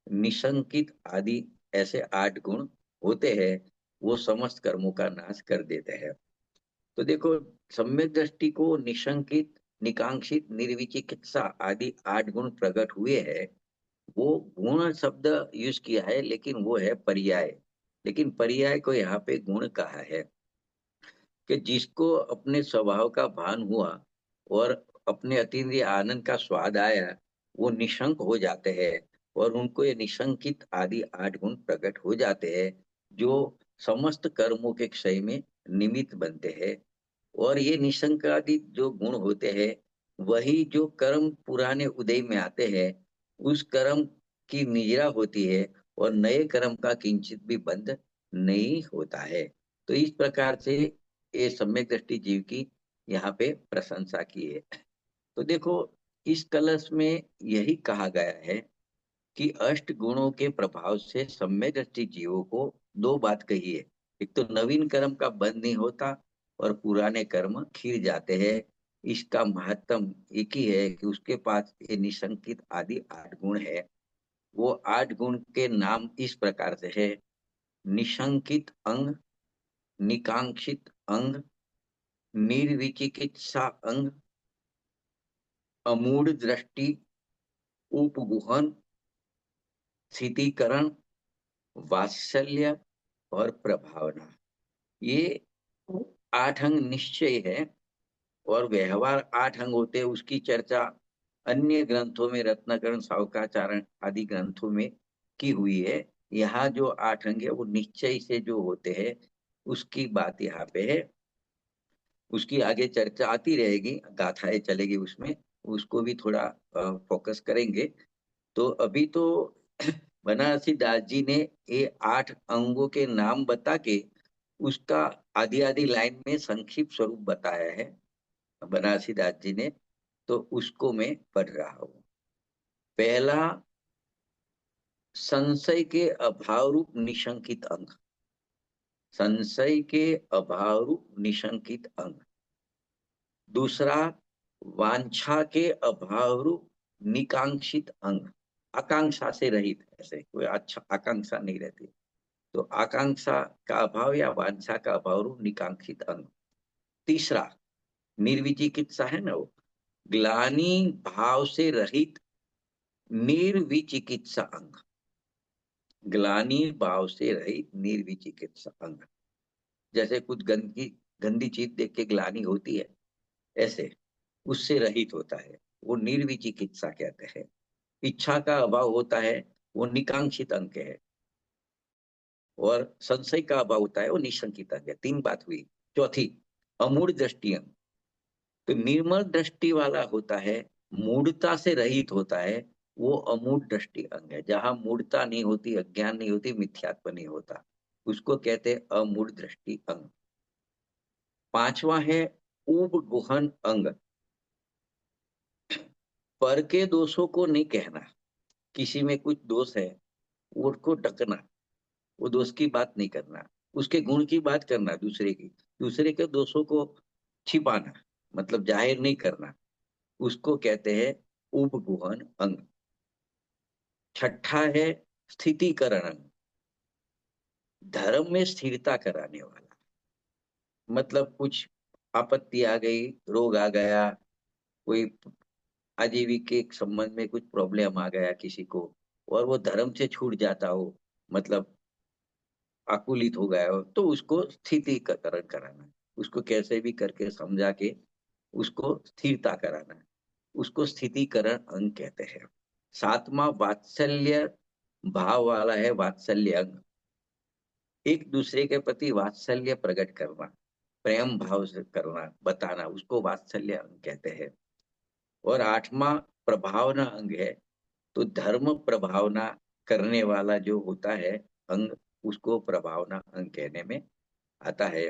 निशंकित आदि ऐसे 8 गुण होते हैं, वो समस्त कर्मों का नाश कर देते हैं। तो देखो, सम्यक दृष्टि को निशंकित, निकांक्षित, निर्विचिकित्सा आदि 8 गुण प्रकट हुए हैं। वो गुण शब्द यूज किया है, लेकिन वो है पर्याय। लेकिन पर्याय को यहाँ पे गुण कहा है कि जिसको अपने स्वभाव का भान हुआ और अपने अतीन्द्रिय आनंद का स्वाद आया, वो निशंक हो जाते हैं। और उनको ये निशंकित आदि 8 गुण प्रकट हो जाते हैं, जो समस्त कर्मों के क्षय में निमित्त बनते हैं। और ये निशंकादित जो गुण होते हैं, वही जो कर्म पुराने उदय में आते हैं, उस कर्म की निजरा होती है, और नए कर्म का किंचित भी बंध नहीं होता है। तो इस प्रकार से ये सम्यक दृष्टि जीव की यहाँ पे प्रशंसा की है। तो देखो, इस कलश में यही कहा गया है कि 8 गुणों के प्रभाव से सम्यक दृष्टि जीवों को दो बात कही है। एक तो नवीन कर्म का बंध नहीं होता, और पुराने कर्म खिर जाते हैं। इसका महत्तम एक ही है कि उसके पास ये निशंकित आदि 8 गुण है। वो 8 गुण के नाम इस प्रकार से है: निशंकित अंग, निकांक्षित अंग, निर्विचिकित्सा अंग, अमूढ़ दृष्टि, उपगुहन, स्थितिकरण, वात्सल्य और प्रभावना। ये 8 अंग निश्चय है। और व्यवहार 8 अंग होते हैं, उसकी चर्चा अन्य ग्रंथों में, रत्नाकरण, सावकाचारण आदि ग्रंथों में की हुई है। यहाँ जो 8 अंग है, वो निश्चय से जो होते हैं, उसकी बात यहाँ पे है। उसकी आगे चर्चा आती रहेगी, गाथाएं चलेगी उसमें, उसको भी थोड़ा फोकस करेंगे। तो अभी तो बनारसी दास जी ने ये 8 अंगों के नाम बता के उसका आधी आधी लाइन में संक्षिप्त स्वरूप बताया है बनारसी दास जी ने। तो उसको मैं पढ़ रहा हूँ। पहला, संशय के अभाव रूप निशंकित अंग। संशय के अभाव रूप निशंकित अंग। दूसरा, वांछा के अभाव रूप निकांक्षित अंग। आकांक्षा से रहित, ऐसे कोई अच्छा आकांक्षा नहीं रहती, तो आकांक्षा का अभाव या वांछा का अभाव रूप निकांक्षित अंग। तीसरा, निर्विचिकित्सा है ना वो, ग्लानि भाव से रहित निर्विचिकित्सा अंग। ग्लानि भाव से रहित निर्विचिकित्सा अंग। जैसे कुछ गंदगी, गंदी चीज देख के ग्लानि होती है, ऐसे उससे रहित होता है, वो निर्विचिकित्सा कहते हैं। इच्छा का अभाव होता है, वो निकांक्षित अंग है। और संशय का अभाव होता है, वो निशंकित अंग है। 3 बात हुई। चौथी, अमूढ़ दृष्टि अंग। तो निर्मल दृष्टि वाला होता है, मूढ़ता से रहित होता है, वो अमूढ़ दृष्टि अंग है। जहां मूढ़ता नहीं होती, अज्ञान नहीं होती, मिथ्यात्व नहीं होता, उसको कहते हैं अमूढ़ दृष्टि अंग। पांचवा है उपगुहन अंग। पर के दोषों को नहीं कहना। किसी में कुछ दोष है, उसको ढकना, वो दोष की बात नहीं करना, उसके गुण की बात करना, दूसरे के दोषों को छिपाना, मतलब जाहिर नहीं करना, उसको कहते हैं उपगुहन अंग। छठा है स्थितिकरण अंग। धर्म में स्थिरता कराने वाला, मतलब कुछ आपत्ति आ गई, रोग आ गया, कोई आजीविके के संबंध में कुछ प्रॉब्लम आ गया किसी को, और वो धर्म से छूट जाता हो, मतलब आकुलित हो गया हो, तो उसको स्थितिकरण कराना, उसको कैसे भी करके समझा के उसको स्थिरता कराना, उसको स्थितिकरण अंग कहते हैं। सातवां वात्सल्य भाव वाला है वात्सल्य अंग, एक दूसरे के प्रति वात्सल्य प्रकट करना, प्रेम भाव से करना, बताना, उसको वात्सल्य अंग कहते हैं। और आठवां प्रभावना अंग है, तो धर्म प्रभावना करने वाला जो होता है अंग, उसको प्रभावना अंग कहने में आता है।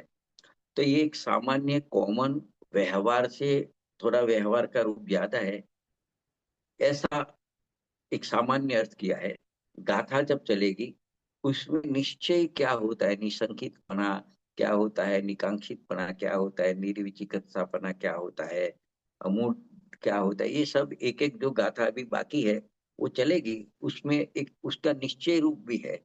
तो ये एक सामान्य कॉमन व्यवहार से थोड़ा व्यवहार का रूप ज्यादा है, ऐसा एक सामान्य अर्थ किया है। गाथा जब चलेगी उसमें निश्चय क्या होता है, निशंकितपना क्या होता है, निकांक्षितपना क्या होता है, निर्विचिकित्सापना क्या होता है, अमूढ़ क्या होता है, ये सब एक एक जो गाथा अभी बाकी है वो चलेगी, उसमें एक उसका निश्चय रूप भी है,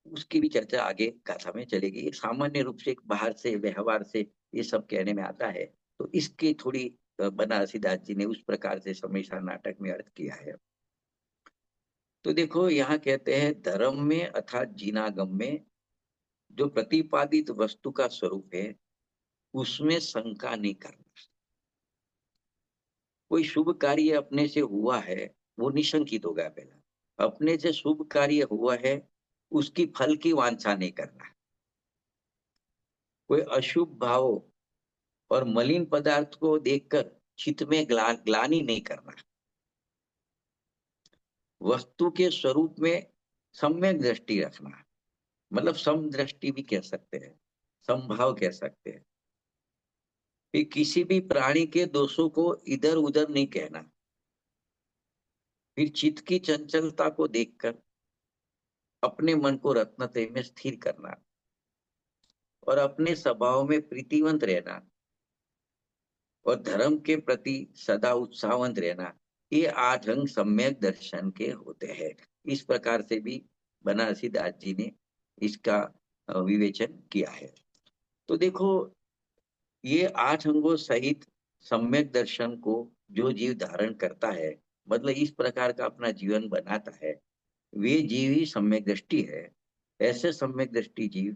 उसकी भी चर्चा आगे गाथा में चलेगी। ये सामान्य रूप से एक बाहर से व्यवहार से ये सब कहने में आता है, तो इसकी थोड़ी बनारसीदास जी ने उस प्रकार से समीक्षा नाटक में अर्थ किया है। तो देखो यहाँ कहते हैं धर्म में अर्थात जीनागम में जो प्रतिपादित वस्तु का स्वरूप है उसमें शंका नहीं करना। कोई शुभ कार्य अपने से हुआ है वो निशंकित होगा, पहला अपने से शुभ कार्य हुआ है उसकी फल की वांछा नहीं करना। कोई अशुभ भाव और मलिन पदार्थ को देखकर चित्त में ग्लानि नहीं करना। वस्तु के स्वरूप में सम्यक दृष्टि रखना, मतलब समदृष्टि भी कह सकते हैं, समभाव कह सकते हैं। कि किसी भी प्राणी के दोषों को इधर उधर नहीं कहना। फिर चित्त की चंचलता को देखकर अपने मन को रत्नत्रय में स्थिर करना और अपने स्वभाव में प्रीतिवंत रहना और धर्म के प्रति सदा उत्साहवंत रहना, ये आठ अंग सम्यक दर्शन के होते हैं। इस प्रकार से भी बनारसी दास जी ने इसका विवेचन किया है। तो देखो ये आठ अंगों सहित सम्यक दर्शन को जो जीव धारण करता है, मतलब इस प्रकार का अपना जीवन बनाता है, वे जीव ही सम्यक दृष्टि है। ऐसे सम्यक दृष्टि जीव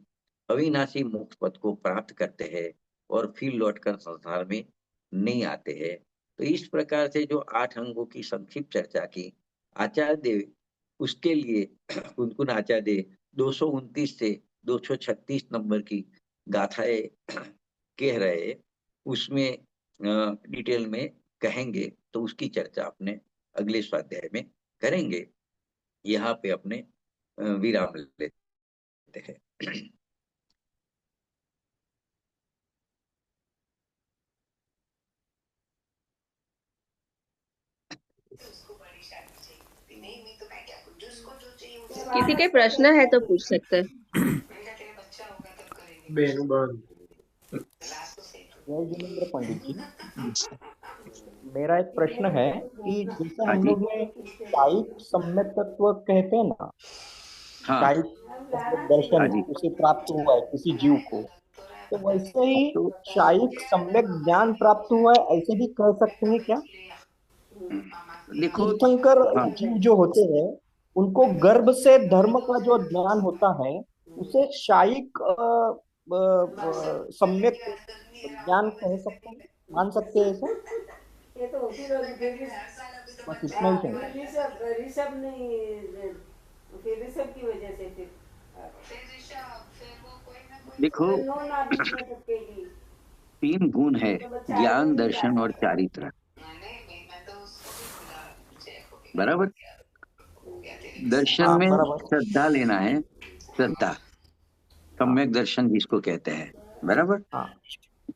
अविनाशी मोक्ष पद को प्राप्त करते हैं और फिर लौटकर संसार में नहीं आते हैं। तो इस प्रकार से जो आठ अंगों की संक्षिप्त चर्चा की आचार्य देव, उसके लिए कुनकुन आचार्य देव 229 से 236 नंबर की गाथाएं कह रहे, उसमें डिटेल में कहेंगे, तो उसकी चर्चा अपने अगले स्वाध्याय में करेंगे। यहाँ पे अपने विराम लेते हैं। किसी के प्रश्न है तो पूछ सकते हैं। जय जिनेन्द्र पंडित जी, मेरा एक प्रश्न है कि जैसे हम लोग में कायिक सम्यक तत्व कहते हैं ना, कायिक दर्शन उसे प्राप्त हुआ है किसी जीव को, तो वैसे ही शायिक सम्यक ज्ञान प्राप्त हुआ है ऐसे भी कह सकते हैं क्या? देखो तीर्थंकर जीव जो होते हैं उनको गर्भ से धर्म का जो ज्ञान होता है उसे शायिक सम्यक ज्ञान कह सकते हैं, मान सकते हैं ऐसा? ये तो होती रहेगी, बस इतना ही चाहिए। ऋषभ नहीं, फिर ऋषभ की वजह से फिर देखो तीन गुण है, ज्ञान, दर्शन और चारित्र, बराबर। दर्शन में श्रद्धा लेना है, श्रद्धा सम्यक दर्शन जिसको कहते हैं, बराबर।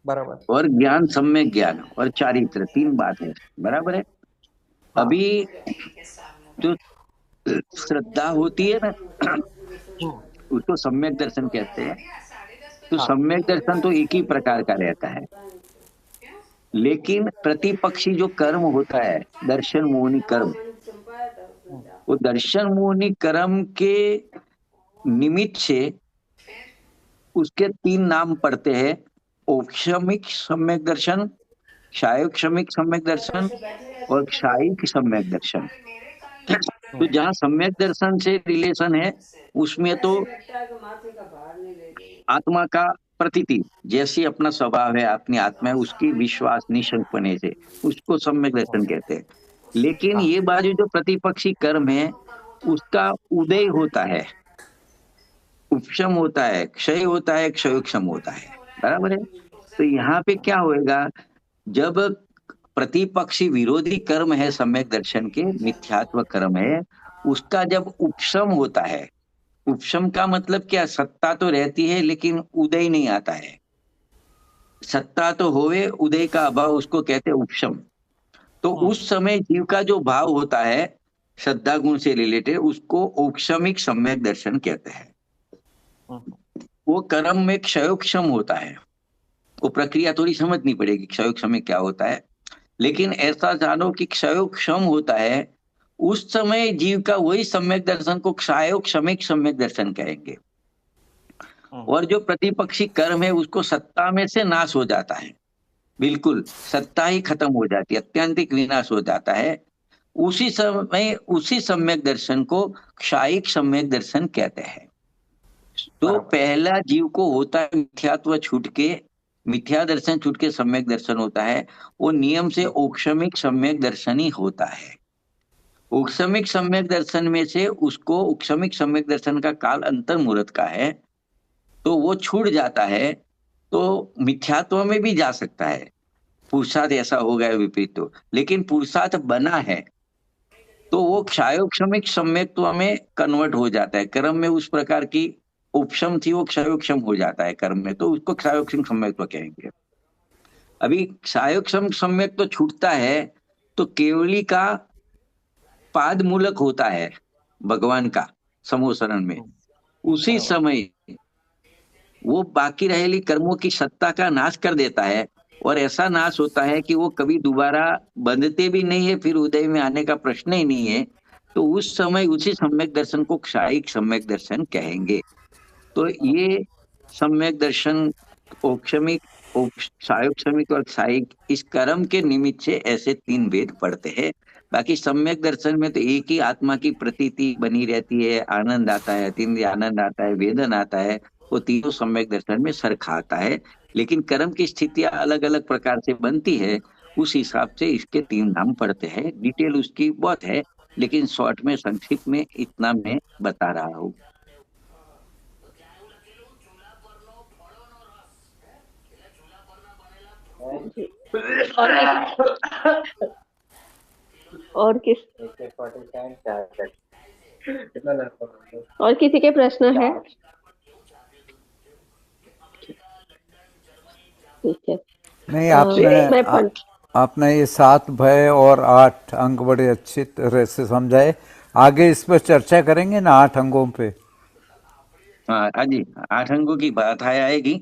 बराबर। और ज्ञान सम्यक ज्ञान और चारित्र, तीन बात है, बराबर है। अभी जो श्रद्धा होती है ना उसको सम्यक दर्शन कहते हैं। तो सम्यक दर्शन तो एक ही प्रकार का रहता है, लेकिन प्रतिपक्षी जो कर्म होता है दर्शन मोहनी कर्म, वो दर्शन मोहनी कर्म के निमित्त से उसके तीन नाम पड़ते हैं, औक्षमिक सम्यक दर्शन, क्षायोक्षमिक सम्यक दर्शन और क्षायिक सम्यक दर्शन। तो जहाँ सम्यक दर्शन से रिलेशन है उसमें तो आत्मा का प्रतीति, जैसी अपना स्वभाव है, अपनी आत्मा है, उसकी विश्वास निशंकपने से, उसको सम्यक दर्शन कहते हैं। लेकिन ये बाजू जो प्रतिपक्षी कर्म है उसका उदय होता है, उपशम होता है, क्षय होता है, क्षयोक्षम होता है, बराबर है। तो यहाँ पे क्या होएगा, जब प्रतिपक्षी विरोधी कर्म है सम्यक दर्शन के, मिथ्यात्व कर्म है, उसका जब उपशम होता है, उपशम का मतलब क्या, सत्ता तो रहती है लेकिन उदय नहीं आता है, सत्ता तो होवे उदय का अभाव, उसको कहते हैं उपशम। तो उस समय जीव का जो भाव होता है श्रद्धा गुण से रिलेटेड, उसको औक्षमिक सम्यक दर्शन कहते हैं। वो कर्म में क्षयोक्षम होता है, वो प्रक्रिया थोड़ी समझनी पड़ेगी क्षयोक्षम में क्या होता है, लेकिन ऐसा जानो कि क्षयोक्षम होता है, उस समय जीव का वही सम्यक दर्शन को क्षयोक्षमिक सम्यक दर्शन कहेंगे। और जो प्रतिपक्षी कर्म है उसको सत्ता में से नाश हो जाता है, बिल्कुल सत्ता ही खत्म हो जाती है, अत्यंतिक विनाश हो जाता है, उसी समय उसी सम्यक दर्शन को क्षायिक सम्यक दर्शन कहते हैं। तो पहला जीव को होता है मिथ्यात्व छूट के, मिथ्या दर्शन छूट के सम्यक दर्शन होता है, वो नियम से औक्षमिक सम्यक दर्शन ही होता है। औक्षमिक सम्यक दर्शन में से उसको, औक्षमिक सम्यक दर्शन का काल अंतर मुहूर्त का है, तो वो छूट जाता है, तो मिथ्यात्व में भी जा सकता है, पुरुषार्थ ऐसा हो गया विपरीत तो, लेकिन पुरुषार्थ बना है तो वो क्षयोक्षमिक सम्यक्त्व में कन्वर्ट हो जाता है। कर्म में उस प्रकार की उपशम थी, वो क्षयोक्षम हो जाता है कर्म में, तो उसको क्षयोक्षम सम्यक्त्व कहेंगे। अभी क्षयोक्षम सम्यक्त्व छूटता है तो केवली का पाद मूलक होता है भगवान का समोसरण में, उसी समय वो बाकी रहेली कर्मों की सत्ता का नाश कर देता है, और ऐसा नाश होता है कि वो कभी दोबारा बंधते भी नहीं है, फिर उदय में आने का प्रश्न ही नहीं है। तो उस समय उसी सम्यक दर्शन को क्षायिक सम्यक दर्शन कहेंगे। तो ये सम्यक दर्शन औक्षमिक, क्षायोक्षमिक और क्षायिक, इस कर्म के निमित्त से ऐसे तीन भेद पड़ते हैं। बाकी सम्यक दर्शन में तो एक ही आत्मा की प्रतीति बनी रहती है, आनंद आता है, तीन आनंद आता है, वेदन आता है, वो तीनों सम्यक दर्शन में सरखा आता है। लेकिन कर्म की स्थितियां अलग अलग प्रकार से बनती है, उस हिसाब से इसके तीन नाम पड़ते हैं। डिटेल उसकी बहुत है, लेकिन शॉर्ट में संक्षिप्त में इतना मैं बता रहा हूँ। और किसी के प्रश्न है? ठीक है। नहीं, आपने ये 7 भय और 8 अंग बड़े अच्छी तरह से समझाए। आगे इस पर चर्चा करेंगे ना 8 अंगों पे? हाँ जी, 8 अंगों की बात आएगी,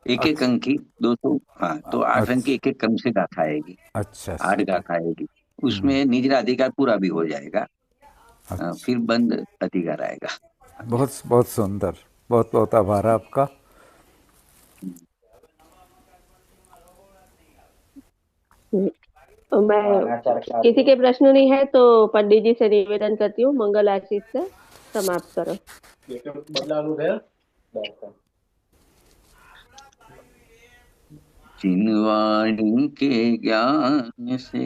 एक एक अंग की 200। हाँ, तो 8 अंग की एक एक क्रम से गाथा आएगी। अच्छा, 8 गाथा आएगी, उसमें निज अधिकार पूरा भी हो जाएगा। फिर बंद अधिकार आएगा। बहुत बहुत सुंदर, बहुत बहुत आभार आपका। तो मैं, किसी के प्रश्न नहीं है तो पंडित जी से निवेदन करती हूँ, मंगल आशीष से समाप्त करो। जिनवाणी के ज्ञान से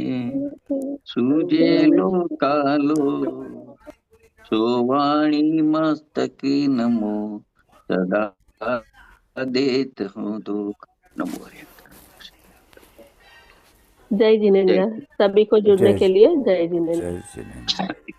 सूझे लोकालो, सोवाणी मस्तकी नमो सदा देत हूँ दुख। नमो हरे। जय जिनेन्द्र, सभी को जुड़ने के लिए जय जिनेन्द्र। जय जिनेन्द्र।